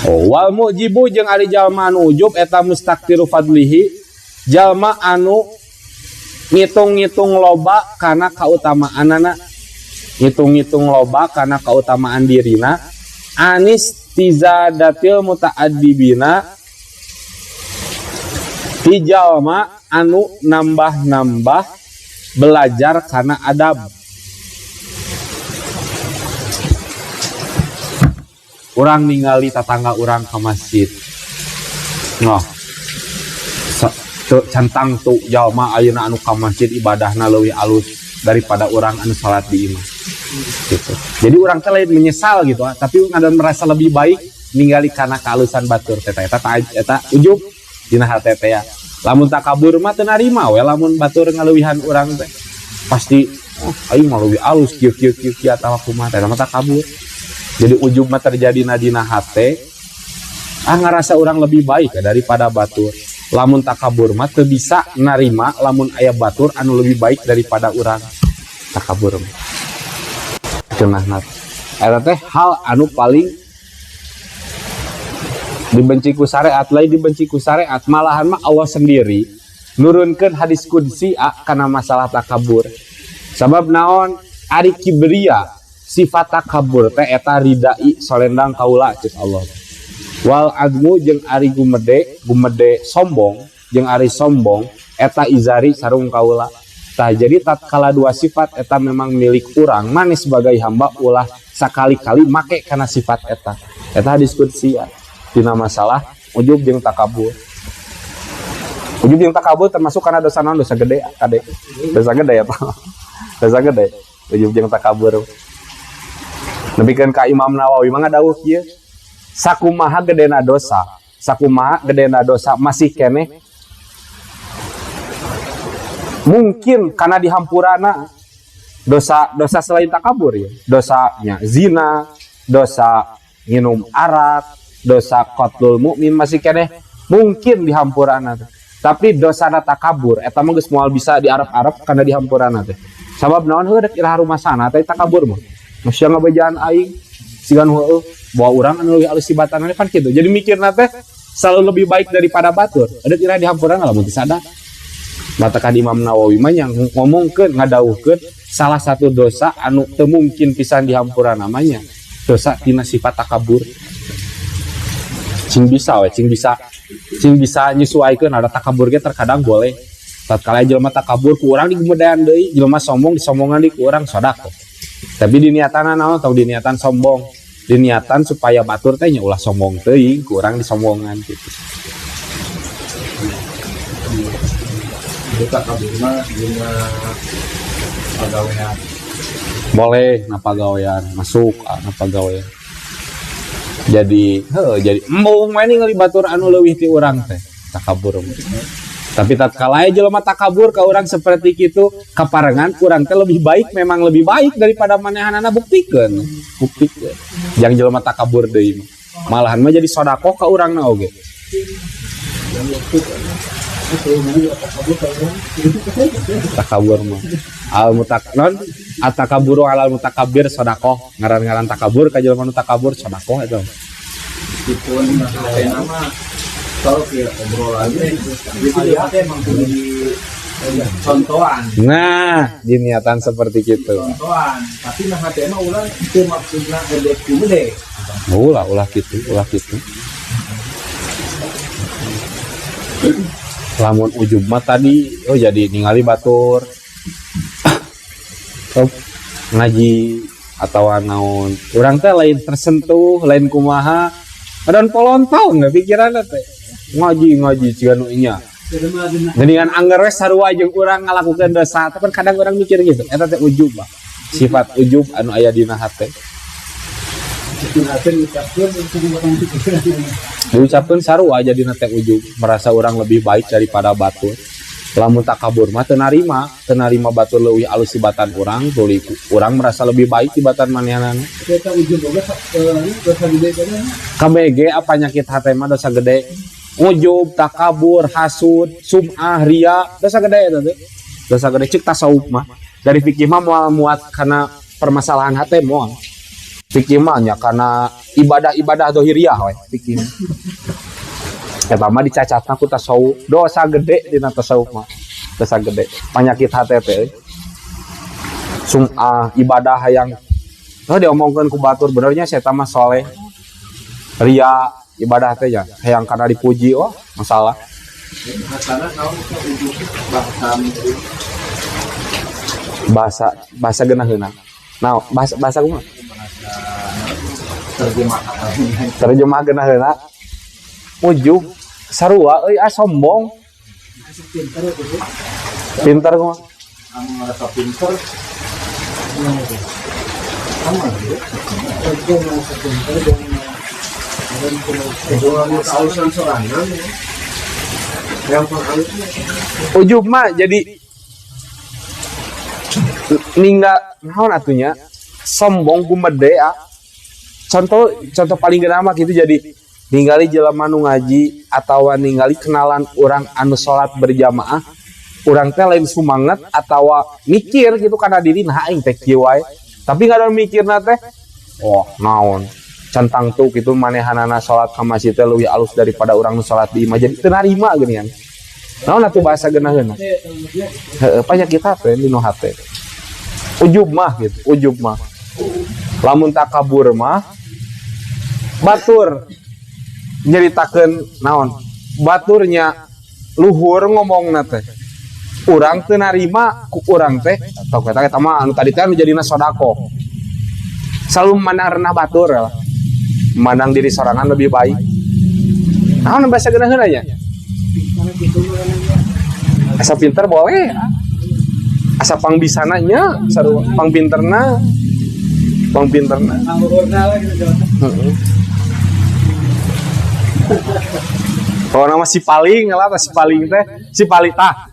Wal mujibu jeung ari jalma anu ujub eta mustaktiru fadlihi, jalma anu ngitung-ngitung loba kana kautamaanana, ngitung-ngitung loba kana kautamaan dirina. Anis tizadatil muta'addibina, ti jalma anu nambah-nambah belajar kana adab. Urang ningali tatangga urang ke masjid. Noh. Centang tu jalma ayeuna anu ka masjid ibadahna leuwih alus daripada urang anu salat di imah. Gitu. Jadi urang teh lain menyesal gitu, tapi ngadan merasa lebih baik ningali kana kaalusan batur teh eta ujub. dina hate teh ya. Lamun takabur mah teu narima we lamun batur ngaleuwihan urang teh. Pasti aing mah leuwih alus kieu atawa kumaha teh mah takabur. Jadi ujub mah terjadi dina hate ngarasa orang lebih baik ya, daripada batur. Lamun takabur mah teu bisa narima lamun aya batur anu lebih baik daripada urang. Takabur mah cenahna eta teh hal anu paling dibenci ku syariat, lain dibenci ku syariat, malahan mah Allah sendiri nurunkeun hadis qudsi kana masalah takabur. Sabab naon? Ari kibria sifat takabur teh eta ridai solendang kaula ceuk Allah. Wal admu jeung ari gumede sombong jeung ari sombong eta izari sarung kaula. Tah jadi tatkala dua sifat eta memang milik urang, mane sebagai hamba ulah sakali-kali make kana sifat eta. Eta hadis qudsi ya. Dina masalah ujub jeung takabur. Ujub jeung takabur termasuk kana dosa naon? Dosa gede, kade. Dosa gede ya, Pak. Dosa gede. Ujub jeung takabur. Nepikeun ka Imam Nawawi mah ngadawuh kieu. Sakumaha gedena dosa masih keneh mungkin karena dihampurana dosa selain takabur ya. Dosanya zina, dosa minum arak, dosa qatlul mukmin masih keneh mungkin dihampurana teh. Tapi dosa takabur eta mah geus moal bisa diarep-arep karena dihampurana teh. Sabab naon heuh dek iraha rumasana teh takabur mah. Masya ngabejaan aing sigan heueuh bahwa urang anu leuwih alus sibatanana kan kitu. Jadi mikirna teh selalu lebih baik daripada batur. Ada iraha dihampurana lamun teu sadar. Matakan Imam Nawawi mah yang ngomongkeun ngadawuhkeun salah satu dosa anu teu mungkin pisan dihampurana namanya dosa tina sifat takabur. Cing bisa nyesuaikeun ada takabur ge terkadang boleh. Tatkala jelema takabur ku urang digemedean deui, jelema sombong disombongan di ku urang sodako. Tapi diniatan naon tau diniatan sombong. Diniatan supaya batur teh nya ulah sombong teuing ku urang disombongan gitu. Takabur mah dina pagawean. Boleh na pagawean, masuk na pagawean. Jadi embung we ningali batur anu leuwih ti urang teh takabur. Tapi tatkala jelema takabur ka urang seperti kitu kaparengan urang teh lebih baik, memang lebih baik daripada manehanana buktikeun. Jang jelema takabur deui malahan mah jadi sedekah ka urangna oge. Takabur mah at-takaburu alal mutakabbir sedekah, ngaran-ngaran takabur ka jelema nu takabur sedekah eta. Meskipun nama kalau kita obrolan itu emang di contohan. Nah, diniatan seperti gitu. Contohan, tapi nah hati mah ulah itu maksudnya gede. Ulah gitu. Lamun ujub mah tadi jadi ningali batur ngaji atau naon urang teh lain tersentuh lain kumaha dan polontaun nggak pikiran teh ngaji ciga nu nya dengan anggar we sarua jeung urang ngalakukeun dosa tapi kadang urang mikir gitu eta teh ujub bah sifat ujub anu aya dina hate diucapkeun sarua jadi teh ujub merasa orang lebih baik daripada batur. Lamun takabur mah teu narima batur leuwih alus sibatan urang tuluy urang merasa lebih baik sibatan manehanana. Eta ujub boga dosa gede kana. KBG apa nyakit hate mah dosa gede. Ujub, takabur, hasud, sum'ah, ria, dosa gede eta teh. Dosa gede cek tasawuf mah. Dari fikih mah moal muat kana permasalahan hate moal. Fikih mah nya kana ibadah zahiriyah we fikih. Eta mah dicacatna ku tasawuf, dosa gede dina tasawuf mah. Dosa gede, panyakit hate teh. Sum'ah ibadah yang diomongkeun ku batur benernya saya mah soleh. Ria ibadah teh ya, hayang kana dipuji masalah. Bahasa geunaheuna. Nah, bahasa kumaha? Terjemah geunaheuna. Ujub sarua euy sombong. Pinter kumaha? Anu ngarasa pinter. Ujub mah jadi ninggal naon atunya sombong gumede. Contoh paling gede mah gitu, jadi ningali jelema nu ngaji atau ningali kenalan orang anu salat berjamaah, orang teh lain sumanget atau mikir gitu karena diri nah aing teh kieu wae, tapi nggak ada mikirna teh oh naon centang tuh gitu manehanana salat ka masjid teh leuwih alus daripada orang nu salat di imah, jadi teu narima geuningan. Naon atuh bahasa geunaheuna? Heueuh panyakit hate dinu hate. Ujub mah gitu, ujub mah. Lamun takabur mah batur nyeritakeun naon? Baturnya luhur ngomongna teh. Urang teu narima ku urang teh atau eta mah anu tadi teh anu jadina sodako. Selalu memandang rendah batur ya. Memandang diri sorangan lebih baik. Naon bahasa geunaheuna nya? Asa pinter boleh. Asa pangbisana nya, sarua pangpinterna. Pangpinterna. Kalau nama si paling lah, si paling teh, si paling tah.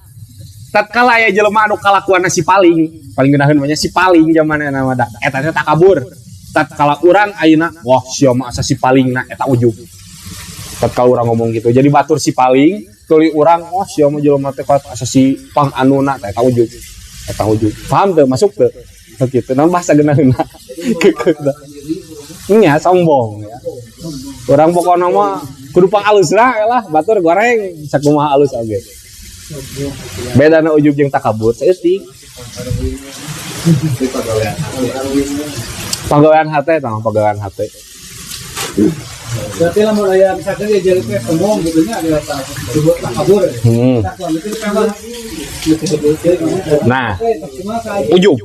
Tatkala aya jelema anu kalakuan si paling geunaheun namanya si paling zamanna nama da. Eta teh takabur. Tatkala urang ayeuna, wah sia mah asa si palingna eta ujub. Tatkala urang ngomong gitu. Jadi batur si paling, tuluy urang, wah sia mah jelema teh asa si pang anuna teh eta ujub. Eta ujub. Paham teu? Masuk teu? Kitu naon bahasa geunaheuna. Nya sombong ya. Urang pokona mah kudu pang alus lah, batur goreng sakumaha alus oge. Bedana ujub jeung takabur saeutik. Pagawean hate tah, pagawean hate. Berarti lamun aya misalkan dia jadi teh sombong gitu nya adalah berbuat takabur. Nah, ujub.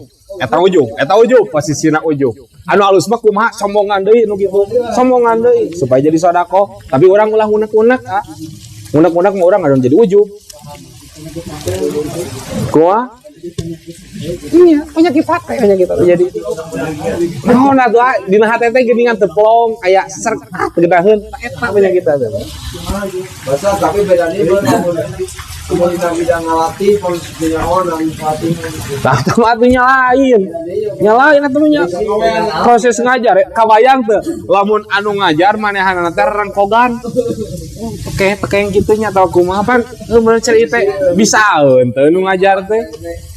Eta ujub posisina ujub. Anu alus mah kumaha sombongan deui nu kitu. Sombongan deui supaya jadi sodako, tapi urang ulah unek-unek ah. Unek-unek mah urang ngadon jadi ujub. Kumaha? Iya, penyakit hate jadi. Naon atuh dina hate teh geuningan teu plong aya serk geudaheun eta penyakit hate. Bahasa tapi bedanya komunitas bidang ngalati posisinya orang pelatih. Tah atunya lain atunya. Proses ngajar kabayang teu lamun anu ngajar manehanana teh rengkogan. Oke, yang kitu nya tau kumaha pan mun cerita bisaeun teu nu ngajar teh.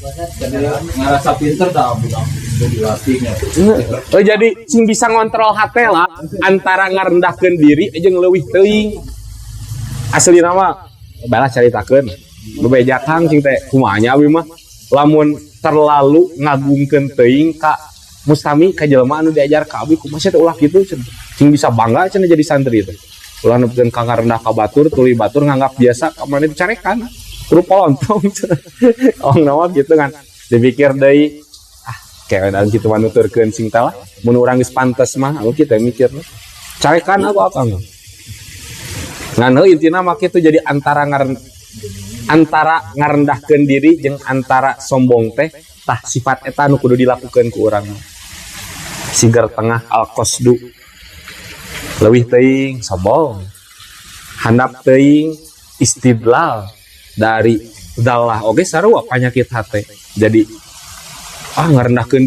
Ngerasa pinter dah budak dilatihnya. Oh jadi sing bisa ngontrol hate lah antara ngarendahkeun diri jeung leuwih teuing. Asli nama balas caritakeun bebejakan cing teh kumaha nya abi mah lamun terlalu ngagungkeun teuing ka mustami ka jelema anu diajar ka abi kumaha teh ulah kitu sing bisa bangga cenah jadi santri teh. Ulah nepikeun ka ngarendah ka batur, tuluy batur nganggap biasa ka maneh dicarekan. Kudu polontong. Oh nama gitu kan. Dipikir deui kayak dan kitu mah nuturkeun sing teh lah. Mun urang geus pantes mah anu kita mikir. Carekan apa enggak? Ngan intina mah kitu jadi antara ngarendahkeun diri jeung antara sombong teh tah sifat eta nu kudu dilakukeun ku urang. Sigar tengah al-qasdu leuwih teuing sombong. Handap teuing istidlal dari dalah oge sarua panyakit hate. Jadi ngarendahkeun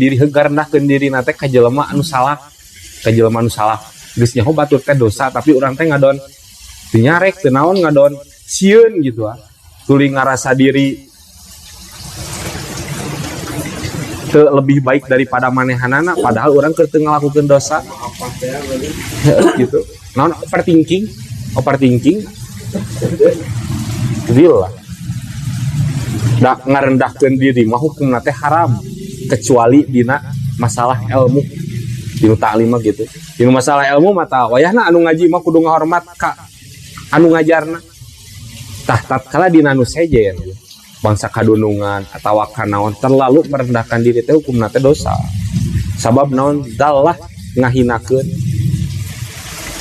diri na teh ka jelema anu salah. Ka jelema anu salah. Geus nyaho batur teh dosa tapi urang teh ngadon teu nyarek teu naon ngadon sieun gitu ah. Tuluy ngarasa diri teu lebih baik daripada manehanana padahal urang keur teu ngalakukeun dosa. Gitu. Naon overthinking? Gila. Da ngarendahkeun diri mah hukumna teh haram kecuali dina masalah ilmu. Dinu ta'lim mah gitu. Dinu masalah ilmu mah tah wayahna anu ngaji mah kudu ngahormat ka anu ngajarna. Tah tatkala dina anu sejen bangsa kadunungan atawa kanaon terlalu merendahkan diri teh hukumna teh dosa. Sabab naon dalah ngahinakeun.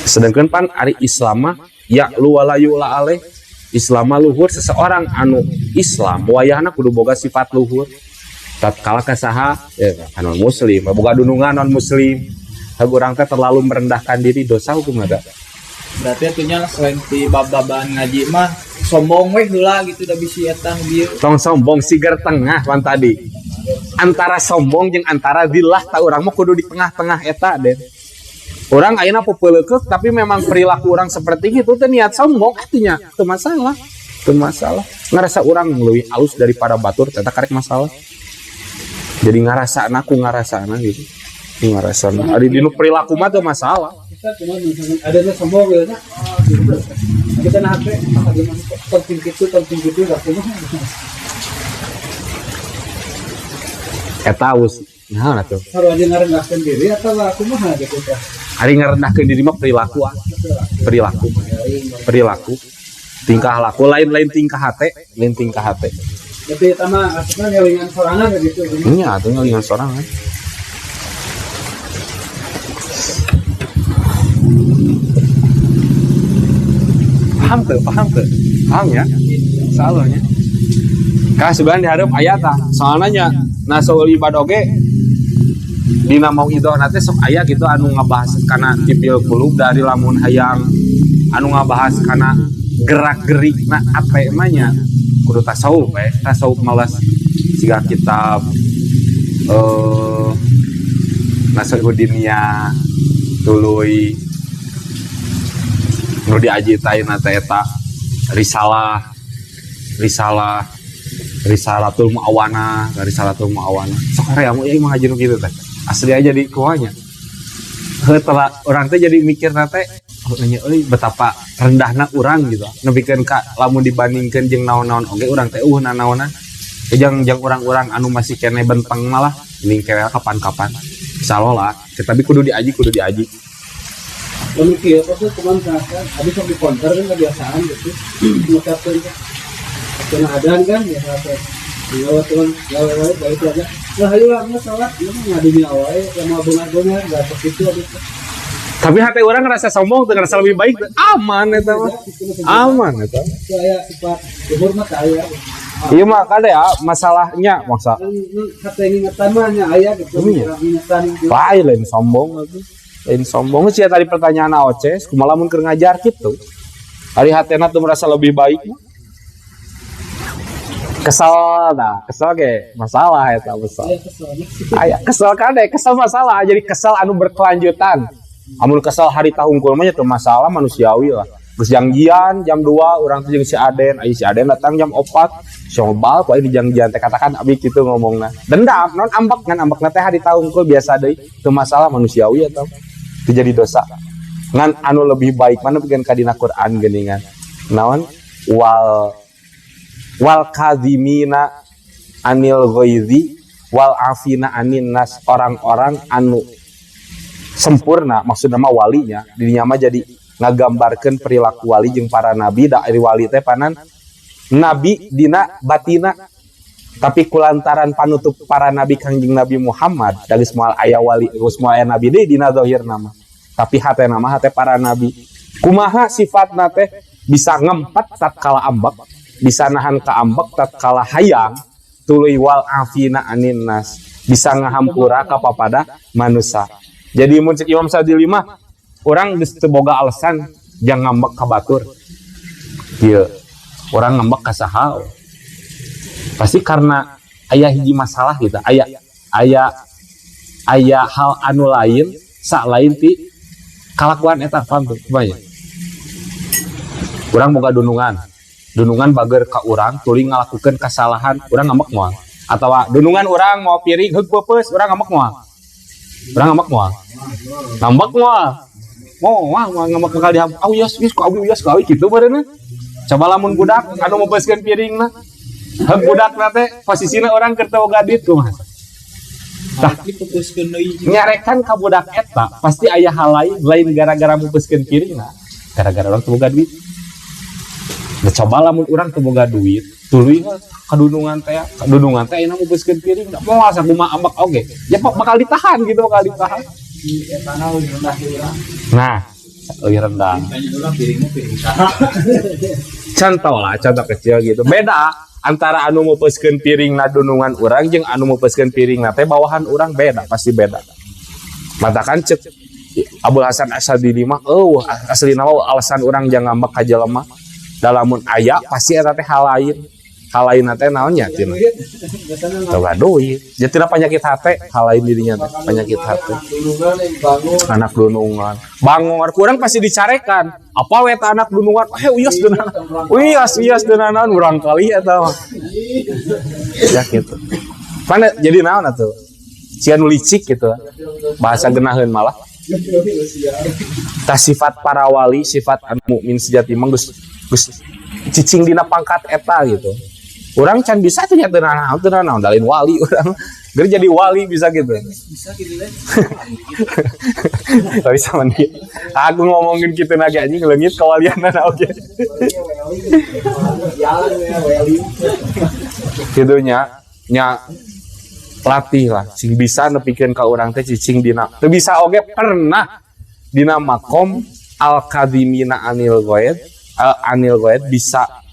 Sedangkan pan ari Islam mah ya lu wala yu'la alaih. Islam luhur seseorang anu Islam wayahna kudu boga sifat luhur. Tatkala kasaha ya non muslim, boga dunungan non muslim. Urang teh terlalu merendahkan diri dosa hukum ada. Berarti artinya selain di bab-baban ngaji mah sombong weh heula gitu da bisi eta bieu. Tong sombong sigar tengah pan tadi. Antara sombong jeung antara dillah ta urang mah kudu di tengah-tengah eta den. Orang ayeuna popeuleukeuh tapi memang perilaku orang seperti itu teh niat sombong artinya teu masalah. Teu masalah. Ngarasa urang leuwih alus daripada batur eta karek masalah. Jadi ngarasana ku ngarasana gitu. Ngarasana. Ari dinu perilaku mah teu masalah. Kita cuma misalkan ada yang sombong ya nah kita nah hati penting gitu gak kumaha Eta us nah atuh. harus aja ngarendahkan diri atau kumaha gitu teh. Ari ngarendahkeun diri mah perilaku ah. Perilaku. Tingkah laku lain tingkah hate, lain tingkah hate. Tapi eta mah asupna ngelingan sorangan gitu. Nya atuh ngalingan sorangan. Paham ya? Soalnya. Kah sebenarnya diharap ayat tah. Soalnya nasaul ibadoge dina mau idona teh sok aya gitu anu ngabahas kana tipil kulub dari lamun hayang anu ngabahas kana gerak-gerikna apa emanya kudu tasawuf tasawuf malas siga kitab Nasruddinnya tuluy nu diajitaina teh eta risalatul muawana sok area mau ieu mah ngajiru kitu teh asli aja di kuanya heula urang teh jadi mikir teh euy betapa rendahna urang gitu nepikeun ka lamun dibandingkeun jeung naon-naon oge urang teh nanaonan jeung urang-urang anu masih kene benteng malah mending kere kapan-kapan insyaallah lah tapi kudu diaji Lalu kieu tuh cuman misalkan habis sok di counter kan kebiasaan gitu ngucapkeun kena adan kan ya teh lewat tuan gawe baik aja nah ayo lah salat ieu mah ngadunya wae yang mau beungar-beungar enggak seperti itu. tapi hati orang ngerasa sombong tuh ngerasa lebih baik aman eta mah aman eta Saya sifat umur mah kaya. iya mah kada ya masalahnya masa Kata ingatan mah nya aya gitu. Ingatan lain sombong atuh lain sombong sih tadi pertanyaan Oces kumaha lamun keur ngajar kitu hari hatena tuh merasa lebih baik kesel ge masalah eta besar aya kesel kade kesel masalah jadi kesel anu berkelanjutan amun kesel hari tahungkul mah teu masalah manusiawi lah geus janjian jam 2 urang teh jeung si Aden si Aden datang jam 4 sobal poe di janjian teh katakan abi kitu ngomongna dendam non ambek ngan ambekna teh hari tahungkul biasa deui teu masalah manusiawi eta itu jadi dosa ngan anu lebih baik mana bikin kadina Quran geuningan naon wal kadhimina anil ghaizi wal afina anin nas orang-orang anu sempurna maksudna mah walinya dirinya mah jadi ngagambarkeun perilaku wali jeung para nabi da ari wali teh panan nabi dina batina tapi kulantaran panutup para nabi Kangjeng Nabi Muhammad dari semua aya wali semua aya nabi deui dina zahir nama tapi hate nama hate para nabi kumaha sifatna teh bisa ngempet tatkala ambek bisa nahan ka ambek tatkala hayang tuluy wal afina anin nas bisa ngahampura ka papada manusia jadi mun cek Imam Sadili mah urang geus teu boga alasan jang ngambek ka batur ieu urang ngambek ka saha pasti karena aya hiji masalah gitu aya hal anu lain sak lain ti kalakuan eta paham tuh banyak urang boga dunungan bager ka urang tuluy ngalakukeun kasalahan urang ngambek moal atawa dunungan urang mau piring heug peupeus urang ngambek moal ngambek bakal diham awios kitu bareuna coba lamun budak anu meupeuskeun piringna heug budakna teh posisina urang keur teu boga duit kumaha tah dipupuskeun deui nyarekan ka budak eta pasti aya hal lain gara-gara meupeuskeun piringna gara-gara urang teu boga duit coba lamun urang teu boga duit tuluy kadunungan teh ayeuna meupeuskeun piring da moal sakumaha ambek oge ya bakal ditahan eta na rendah urang nah rendah tanya urang piringmu piring saha contoh kecil gitu beda antara anu meupeuskeun piringna dunungan urang jeung anu meupeuskeun piringna teh bawahan urang beda pasti beda matakan cek Abdul Hasan Asyadili mah aslina mah alasan urang jang ngambek ka jelema Dalamun aya pasti eta teh hal lain teh naon nya tina coba duit jadi tina penyakit hati hal lain dirinya teh penyakit hati anak dunungan bangor kurang pasti dicarekan apa weta anak dunungan uyas deunana urang kali eta mah ya gitu mana jadi naon atuh cian licik gitu bahasa geunaheun malah tah sifat para wali sifat anu mukmin sejati mah geus cicing dina pangkat eta gitu. Orang can bisa tuh nyata naon dalin wali orang gede jadi wali bisa gitu. Bisa gitu deh. Tapi sama dia. Aku ngomongin kita lagi anjing leungit kawalianna oge. Kitu nya latih lah sing bisa nepikeun ka urang teh cicing dina. Teu bisa oge pernah dina makom al kadimina anil ghaid bisa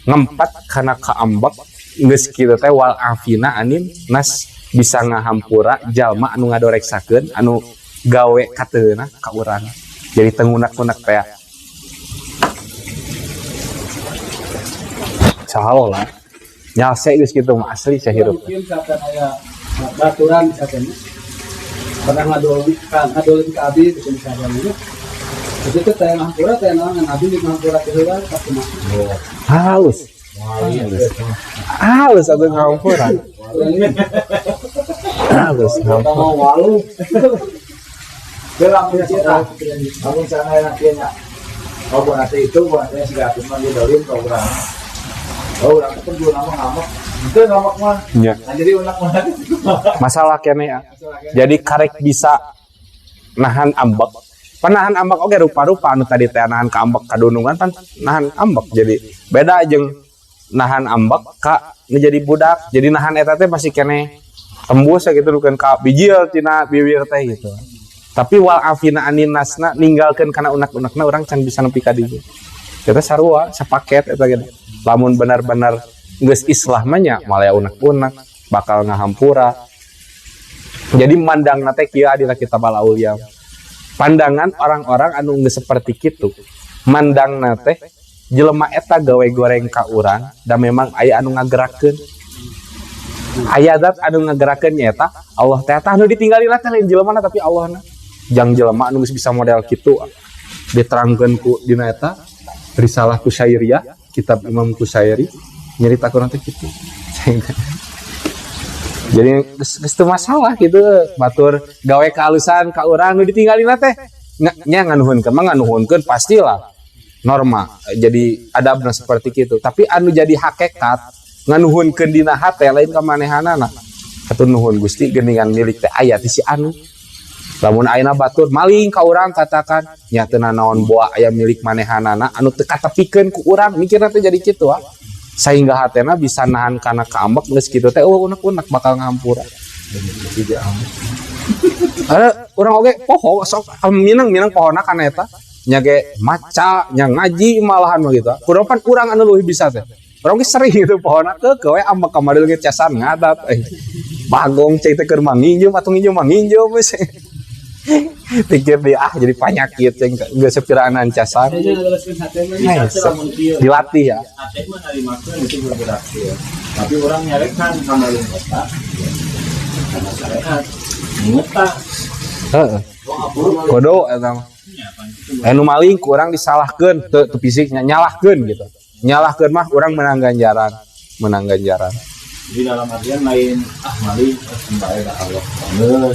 ngempet karena keambek geus kitu teh wal afina anin nas bisa ngahampura jalma anu ngadoreksakeun anu gawe kateuna ka urang jadi tengunak-unak teh saha lah nyase geus kitu mah asli sahirup Mungkin misalkan aya baturan misalkan pernah ngadolin ke abi itu misalkan itu teh teh ngampura teh naon abi di ngampura ke heula pas kumaha halus atau ngampura halus ngampura walu gerak punya cita namun sana enaknya oh buat itu buat saya sudah cuma didolin ke orang orang itu belum lama ngamuk itu ngamuk mah ya jadi unak mah masalah kene ya jadi karek bisa nahan ambek panahan ambek oke rupa-rupa anu tadi teh nahan ka ambek kadunungan pan nahan ambek jadi beda jeung nahan ambek ka ngejadi budak jadi nahan eta teh masih kene tembus gitu bukan ka bijil tina bibir teh gitu tapi wal afina anin nasna ninggalkeun kana unak-unakna urang can bisa nepi ka dieu eta sarua sapaket eta gitu lamun benar-benar geus islah mah nya malaya unak-unak bakal ngahampura jadi mandangna teh kieu dina kitab al-auliya pandangan orang-orang anu geus seperti kitu mandangna teh jelema eta gawe goreng ka urang da memang aya anu ngagerakeun aya zat anu ngagerakeun nya eta Allah teh anu ditinggalina teh lain jelemana tapi Allahna jang jelema anu geus bisa model kitu diterangkeun ku dina eta risalah Kusyairiyah kitab Imam Kusyairi nyaritakeun teh kitu jadi geus teu masalah gitu batur gawe kahalusan ka urang nu ditinggalina teh nya nganuhunkeun mah nganuhunkeun pastilah norma jadi adabna seperti kitu tapi anu jadi hakikat nganuhunkeun dina hate lain ka manehanana atuh nuhun Gusti geuningan milik teh aya ti si anu lamun ayeuna batur maling ka urang katakan nya teu naon boa aya milik manehanana anu teu katepikeun ku urang mikirna teh jadi kitu sehingga hatena bisa nahan kana kaambek geus kitu teh unek-unek bakal ngampura. Urang oge poho sok minang pohona kana eta nya ge maca nya ngaji malahan mah gitu. Kunapan urang anu leuwih bisa teh. Urang ge sering gitu pohona teh we ambek kamari ge casan ngadat bagong cai teh keur manginjeum atuh nginjeum manginjeum we. Pikir dia jadi penyakit yang gak sepiraanan casan dilatih ya hati mah dari makan itu bergerak ya tapi orang nyarekan sama lu kota karena syariat ngeta kodo eta anu maling ku urang disalahkeun teu fisiknya nyalahkeun gitu nyalahkeun mah urang menang ganjaran di dalam artian lain maling sembae ka Allah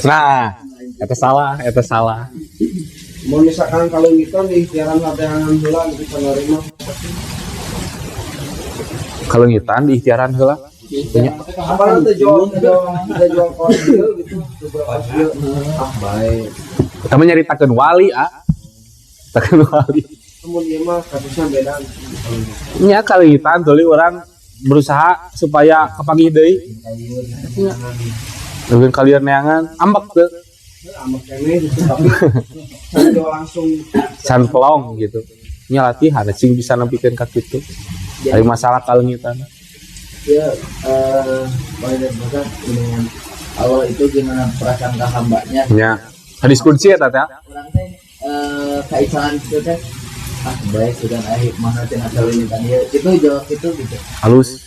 nah eta salah mau misalkan kalau kita di ikhtiaran latihan heula gitu penerima kalau ngitan di ikhtiaran heula apa nanti jual konsil gitu baik kita nyaritakeun wali takeun wali kemudian mah kasusnya beda nya kalau ngitan tuluy urang berusaha supaya kepagih deui dengan kalian neangan ambek teu ambek kene gitu tapi langsung can pelong gitu nya latihan sing bisa nempikeun ka kitu dari masalah kalengitan ya banyak banget dengan Allah itu gimana prasangka hambanya nya hadis kunci eta teh orang teh kaisahan itu teh baik sudah hikmah cenah saleunyeutan ieu itu jawab itu gitu. halus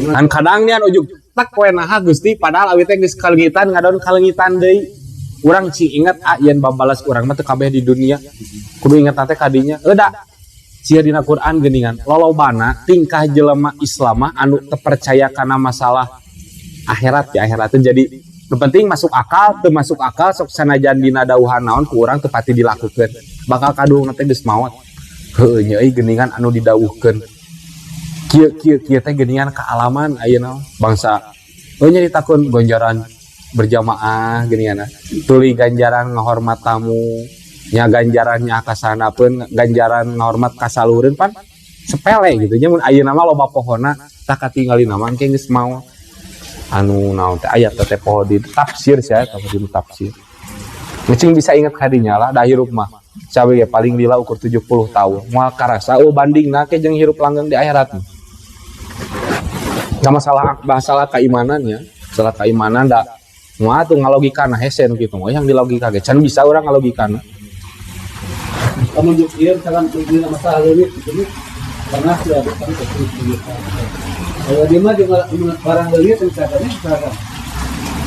kan kadang nya ujug tak poe naha Gusti padahal awi teh geus kalengitan ngadon kalengitan deui urang cing inget yen babalas urang mah teu kabeh di dunia kudu inget teh kadinya euda sia dina Quran geuningan lolobana tingkah jelema Islam mah anu teu percaya kana masalah akhirat ya akhirat teh jadi nu penting masuk akal teu masuk akal sok sanajan dina dawuhan naon ku urang teu pati dilakukeun bakal kaduhna teh geus maot heueuh nya euy geuningan anu didawuhkeun kieu teh geuningan kaalaman ayeuna bangsa nyaritakeun ganjaran berjamaah geuningan tuluy ganjaran ngahormat tamu nya ganjarannya kasanapeun ganjaran ngahormat kasalureun pan sepele gitu nya mun ayeuna mah loba pohonna tak katinggalina mah engke geus maot anu naon teh ayat teh poho di tafsir sia di tafsir ngecing bisa ingat kadinya lah da hirup mah cabe ya paling lila ukur 70 tahun moal karasa bandingna ke jeung hirup langgeng di akhirat nggak masalah keimanan ya masalah keimanan da moal tuh ngalogikana hese nu kitu yang dilogika ge can bisa urang ngalogikana kamu jukir misalkan tujuh masalah ini pernah sudah ada kan kalau dia mah dengan barang lelit misalkan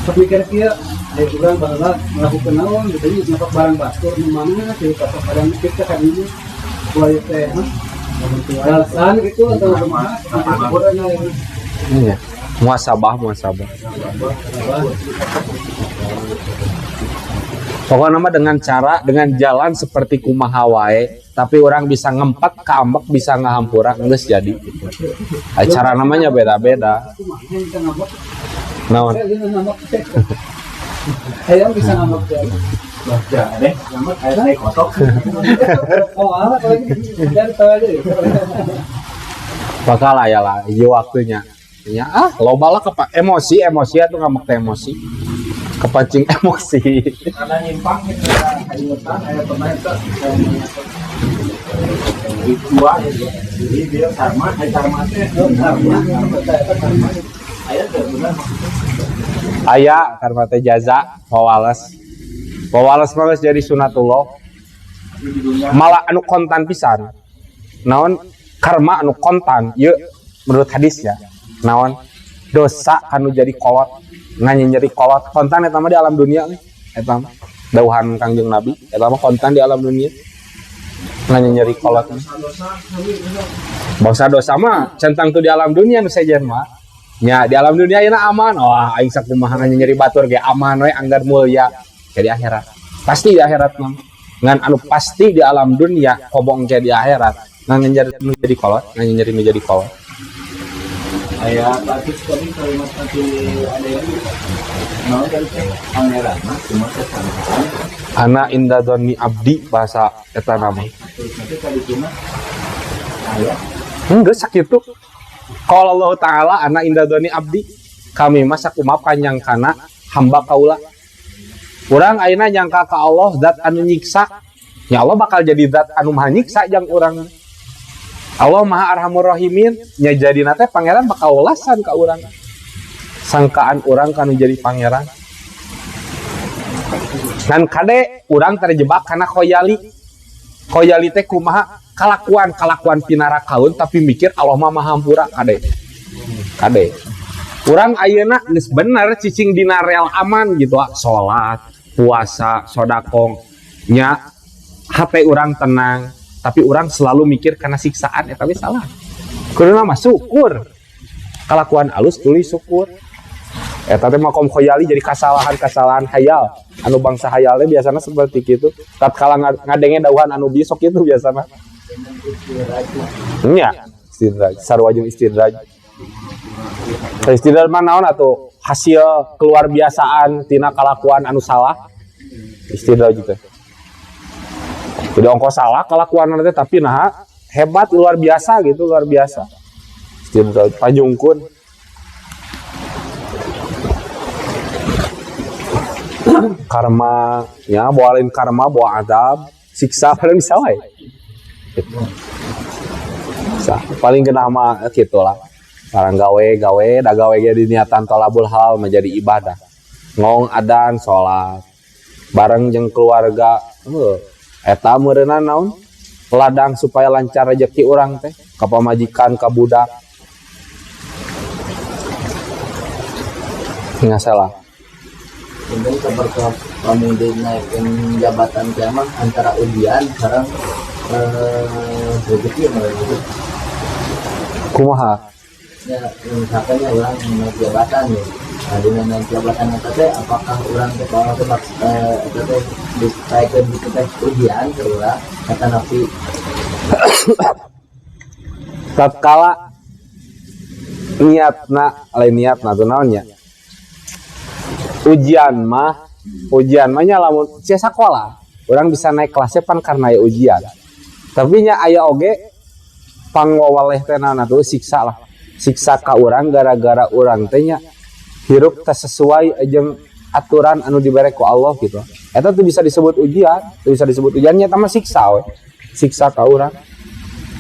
sepikir kia dari orang bahwa melakukan naon gitu nyapak barang basur mana sih patok barang kita kan ini buaya teh alasan gitu atau apa iya muasabah pokoknya mah dengan jalan seperti kumaha wae tapi orang bisa ngempet keambek bisa ngahampura geus jadi gitu. Cara namanya beda-beda naon ayam bisa ngambek ya deh ngambek ayam kotok oh ala kalau dari tahu aja bakal aya lah ieu waktunya nya loba lah emosi atuh ngambek teh emosi kepancing emosi karena nyimpang gitu ayam pernah itu jadi dia karma aya karma teh jaza wawales mah geus jadi sunatullah malah anu kontan pisan naon karma anu kontan ieu menurut hadis ya naon dosa anu jadi kolot nyeri kolot kontan eta mah di alam dunia eta mah dawuhan Kangjeng Nabi eta mah kontan di alam dunia nyeri kolot dosa mah centang tuh di alam dunia nu sejen mah nya di alam dunia ayeuna aman wah aing sakumaha nyeri batur ge aman we anggar mulya jadi akhirat pasti di akhirat mah ngan anu pasti di alam dunia kobong ke di akhirat ngan nyeri kolot Ayah tadi sekali kalimat nanti ada yang mau dari pangeran mah cuma kesangkaan ana inda doni abdi bahasa eta nama nanti kali cuma ayah geus sakitu qala Allah taala ana inda doni abdi kami mah sakumaha panjangkana hamba kaula urang ayeuna nyangka ka Allah zat anu nyiksa nya Allah bakal jadi zat anu maha nyiksa jang urang Allah maha arhamur rahimin nya jadina teh pangeran bakal welasan ka urang sangkaan urang kanu jadi pangeran dan kade urang terjebak karena khoyali teh kumaha kalakuan pinarakaun tapi mikir Allah mah maha hampura kade urang ayeuna geus bener cicing dina real aman gitu salat puasa sedekah nya hate urang tenang tapi orang selalu mikir karena siksaan tapi salah kudu mah syukur kalakuan alus tulis syukur teh makom khoyali jadi kesalahan hayal anu bangsa hayalnya biasanya seperti itu tatkala ngadenge dawuhan anu bisok itu biasanya nya istidraj sarua jeung istidraj mah naon atuh hasil keluar biasaan tina kalakuan anu salah istidraj teh jadi ongkos salah kelakuan nanti tapi nah hebat luar biasa istidraj pajungkun karma ya bawain karma bawa adab siksa paling bisa wae paling kena mah kitu lah barang gawe ge di niatan tolabul halal menjadi ibadah ngong adan salat bareng jeung keluarga Eta meureunna naon? Ladang supaya lancar rezeki urang teh, ka pamajikan, ka budak. Nggak salah. Kemudian kabar kamu naikkan jabatan kiamat antara ujian sekarang rezeki gitu. Kumaha? Ya misalkan ya orang naik jabatan ya. Ada naik jabatan itu teh apakah orang kalau tebak itu teh dikaitkan gitu teh ujian ke urang kata nabi Tatkala niatna lain niatna tuh naonnya? Ujian mahnya lamun sia sakola orang bisa naik kelasnya pan karena ya ujian tapi nya aya oge pangwawaleh teh naonna tuh siksa ka urang gara-gara urang teh nya hirup teh sesuai jeung aturan anu dibere ku Allah gitu eta tuh bisa disebut ujian nya mah siksa we siksa ka urang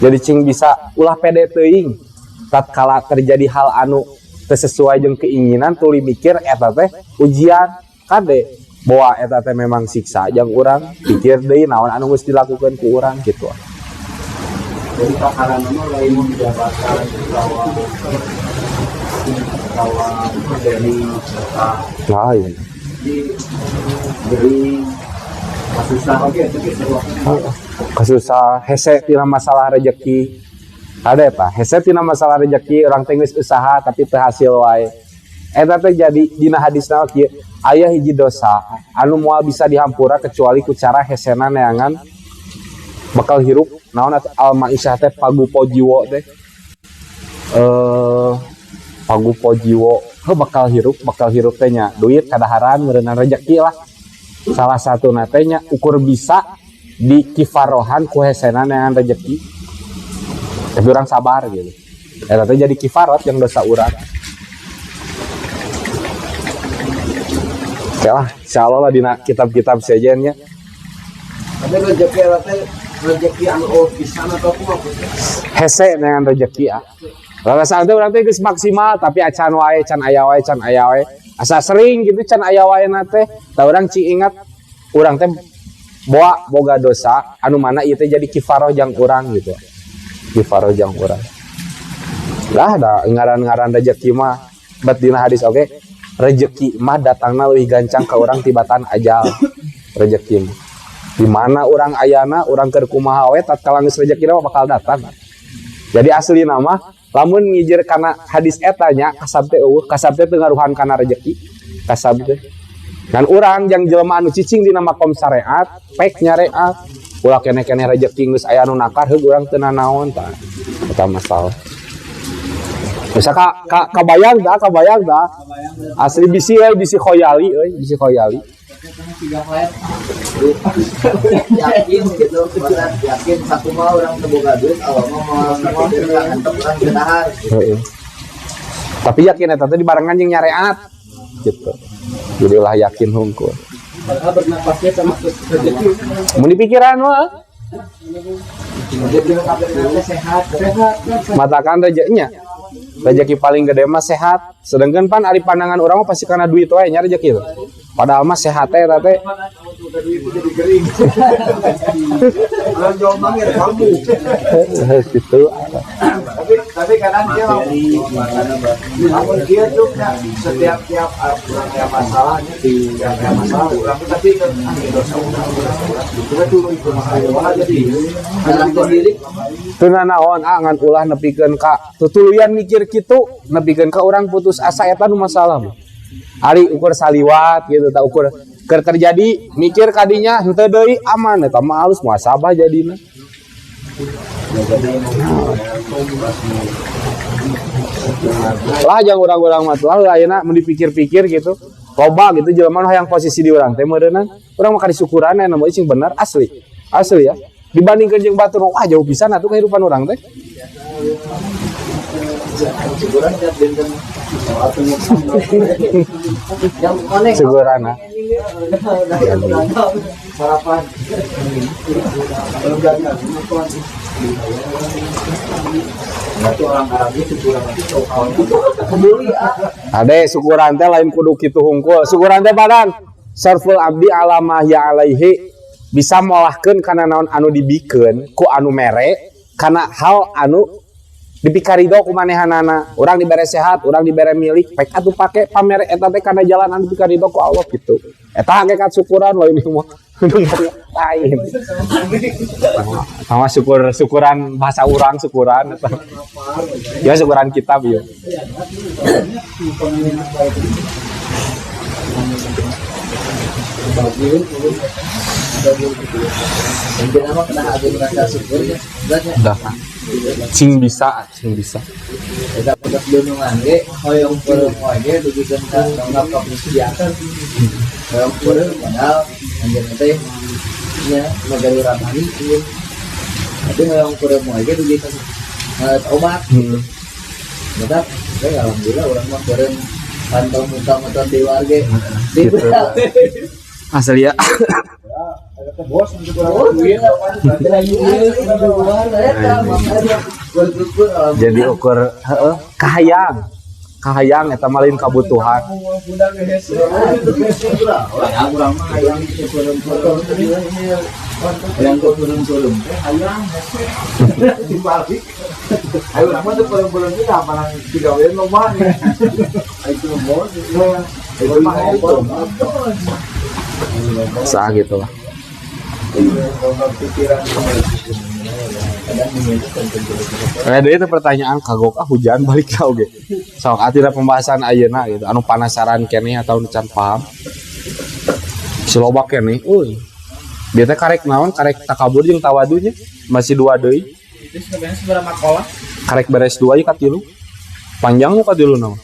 jadi cing bisa ulah pede teuing tatkala terjadi hal anu sesuai jeung keinginan tuluy mikir eta teh ujian kade bahwa eta teh memang siksa jeung urang pikir deui naon anu geus dilakukeun ku urang gitu. Jadi takaran nama lain jabatan kawan dari Lain. dari kasusah oke tapi Kasusah hese tina masalah rezeki. Ada eta hese tina masalah rezeki orang teh geus usaha tapi teu hasil wae. Eta teh jadi dina hadisna kieu aya hiji dosa anu moal bisa dihampura kecuali ku cara hesena neangan bakal hirup naon al-ma'isyah teh pagupo jiwo teh pagupo jiwo bakal hirup teh nya duit kadaharan meureunna rezeki lah salah satu teh nya ukur bisa dikifarohan ku hesena neangan rezeki tapi orang sabar gitu eta teh jadi kifarot yang dosa urang ya lah insyaallah lah dina kitab-kitab sejennya tapi rezeki anu pisan atau kumaha hese dengan rezeki ah. Rasa teh urang teh geus maksimal tapi acan wae can aya wae asa sering gitu can aya wae na teh da urang cing ingat urang teh boga dosa anu mana ieu teh jadi kifaroh jang urang gitu. Kifaroh jang urang. Lah da ngaran-ngaran rezeki mah bet dina hadis oge rezeki mah datangna leuwih gancang ka urang tibatan ajal. Rezeki mah di mana orang ayana orang keur kumaha we tatkala geus rezeki mah bakal datang. Jadi asli nama lamun ngijir kana hadis eta nya kasab teh teu ngaruhan kana rezeki kasab teh. Dan urang jang jelema anu cicing dina makom syariat pek nyareat ulah keneh-keneh rezeki geus aya anu nakar heug urang teu nanaon tah. Eta masalah. Bisa kabayang dah asli bisi khoyali yakin gitu benar yakin satu mah orang teboga duit awal mah antep orang gedahar tapi yakin eta teh dibarengan jeung nyareat gitu jadi ulah yakin hungkul padahal bernapasnya sama rezeki mun di pikiran mah sehat matakan rezeki paling gede mah sehat sedangkan pan ari pandangan urang mah pasti kana duit wae nya rezeki teh padahal mah sehat teh eta teh orang jauh banget kamu gitu tapi kadang dia namun dia tuh setiap orang masalahnya di yang masalah orang tapi dosa kita dulu itu masalah jadi dalam sendiri teu naon ngan ulah nepikeun ka tutuluyan mikir kitu nepikeun ka urang putus asa eta nu masalah mah ari ukur saliwat gitu tak ukur keur terjadi mikir kadinya henteu deui aman eta mah halus muasabah jadina lah jang urang-urang mah tuh ayeuna mun dipikir-pikir gitu loba gitu jelema nu hayang posisi di urang teh meureunna urang mah syukuran aya nu cing bener asli ya dibandingkeun jeung batur wah jauh pisan atuh kehidupan urang teh syukuran tiap dinten yang aneh syukurana sarapan itu orang Arabnya syukuran ade syukuran teh lain kudu kitu hungkul syukuran teh padan sarful abdi ala ma ya alaihi bisa molahkeun kana naon anu dibikeun ku anu mere kana hal anu dipikarido ku manehanana. Urang dibere sehat, urang dibere milik, pek atuh pake pamere eta teh kana jalan anu dipikarido ku Allah gitu. Eta hakikat syukuran loh ini mah. Lain. Sama syukuran bahasa urang syukuran. Ya syukuran kitab ya. Mungkin apa kena agen rasa syukurnya sebenarnya Dah. Cing bisa. kita pedas dunungan ge hoyong peureum oge dugikeun ka dongkap ka kesejahteraan hoyong peureum padahal anjeun teh nya magari ramani ieu tapi hoyong peureum oge dugikeun obat tetap alhamdulillah urang mah peureum pantau muka-muka di warga Gitu. Asli ya. bos untuk Jadi ukur kahayang eta mah lain kabutuhan. yang turun-turun hayang dibalik ayo nama tuh belum kita apa tiga bulan lomba itu bos itu mah itu Sah gitu lah. Itu pertanyaan kagok hujan balik ka oge. Sok atina pembahasan ayeuna gitu anu penasaran keneh atau nu can paham. Si loba keneh euy. Dia teh karek naon karek takabur jeung tawadunya masih dua deui. itu sebenarnya seberapa makola Karek beres dua ieu katilu. Panjang nu katilu naon.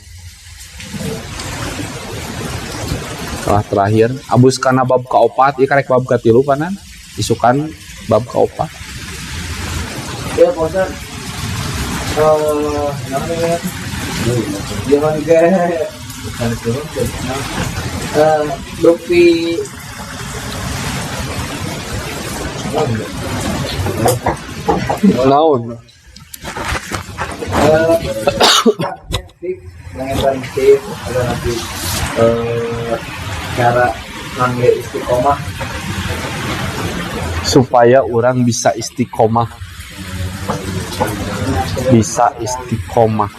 Setelah terakhir abus kana bab kaopat ieu karek bab katilu panan isukan bab kaopat. ya posan namanya jangan ke bukan turun Lutfi Naon? tips ada nanti cara manggil istiqomah Supaya orang bisa istiqomah. Bisa istiqomah.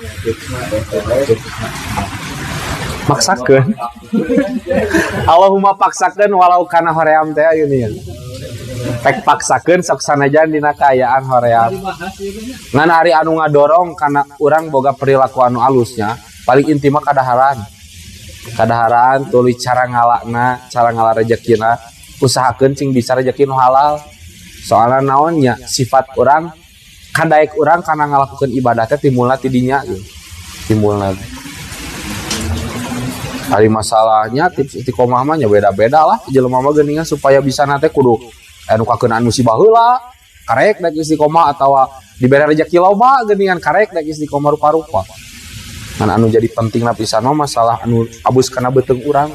Maksakeun. Allahumma paksakeun walau kana hoream teh gini ya. Pek paksakeun sok sanajan dina kaayaan hoream. Ngan ari anu ngadorong kana urang boga perilaku anu alusnya, paling inti mah kadaharan. Kadaharan tuluy cara ngalakna, cara ngala rezekina, usahakeun cing bisa rezeki nu halal. Soalna naonnya sifat urang kadaek urang kana ngalakukeun ibadah teh timulna ti dinya gitu. Timulna. Hari masalahnya tips istiqomah mah nya beda-beda lah jelema mah geuningan supaya bisa nate kudu anu kakeunaan musibah heula karek daek istiqomah atawa dibere rezeki loba geuningan karek daek istiqomah rupa-rupa. Kan anu jadi pentingna pisan mah masalah anu abus kana beuteung urang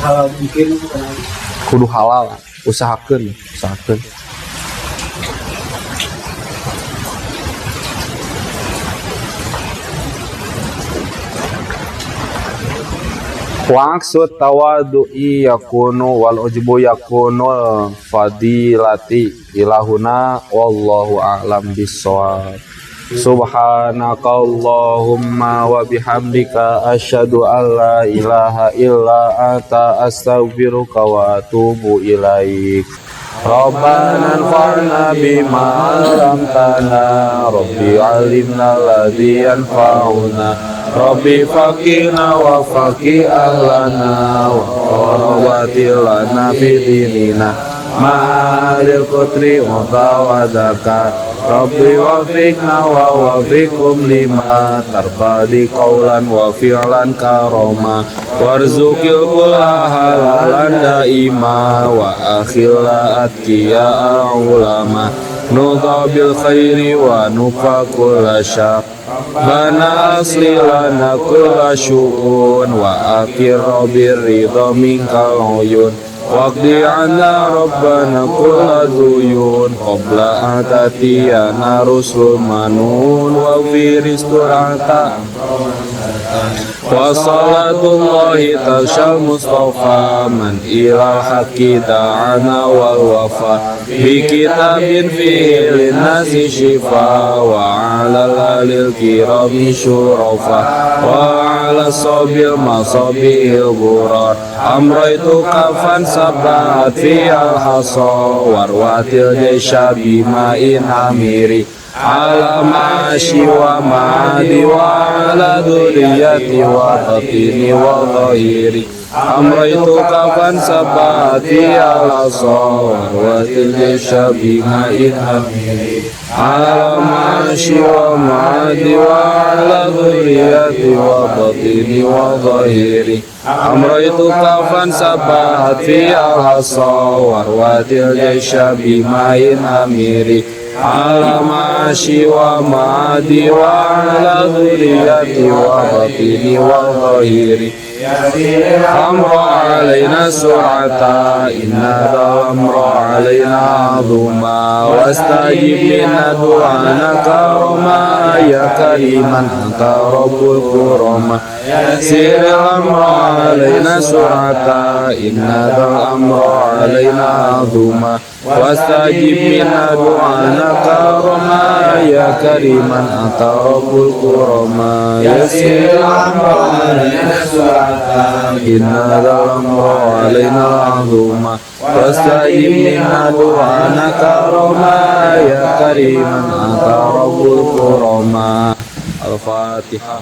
halal mungkin kudu halal usahakeun. Maksud tawadu'i yakunu wal ujbu yakunu fadilati ilahuna wallahu a'lam bissawab. Subhanakallahumma wa bihamdika asyhadu an la ilaha illa anta astaghfiruka wa atubu ilaik. Rabbana anfa'na bima 'allamtana rabbi 'allimna alladhi yanfa'una Rabbi faqina wa faqi ahlana wa qawatil lana fi dinina ma'alil qutri wa tawadaka Rabbi wafiqna wa wafiqum lima tarbadi qawlan wa fi'lan karoma warzuqil kula halalan daima wa akhila atqiya ulama nuqabil khairi wa nufaqul syaq Bana asli lana kulla syu'un wa akhir birridha minkal uyun waqdi anna rabbana kulla duyun qabla atatiyana rusul manun wa firisturata wa salatullahi tashal mustafa man ilal haqqi da'ana wal wafa bi kitabin fihi linnasi shifa wa ala alil kirami syurafa wa ala sabil masabil burar amraitu kafan sabat fi al-hasa warwatil desha bima'in amiri ala mashi wa ma'adi wa ala duriyati wa tatini wa zahiri amraitu kafan sabati ala sawar wa tilesha bima'in amiri ala mashi wa ma'adi wa ala duriyati wa tatini wa zahiri amraitu kafan sabati ala sawar wa tilesha bima'in amiri ala mashi wa ma'adi wa ala dhuriyati wa batini wa zahiri amra alaina sur'ata inna amra alaina azuma wastajib minna du'ana karama ya kariman anta rabbul kurama yasir amra alaina sur'ata inna amra alaina azuma wastajib minna du'ana karama ya kariman anta rabbul kurama yasir amra alaina sur'ata inna amra alaina azuma wastajib minna du'ana karama ya kariman anta rabbul kurama. Al-Fatihah.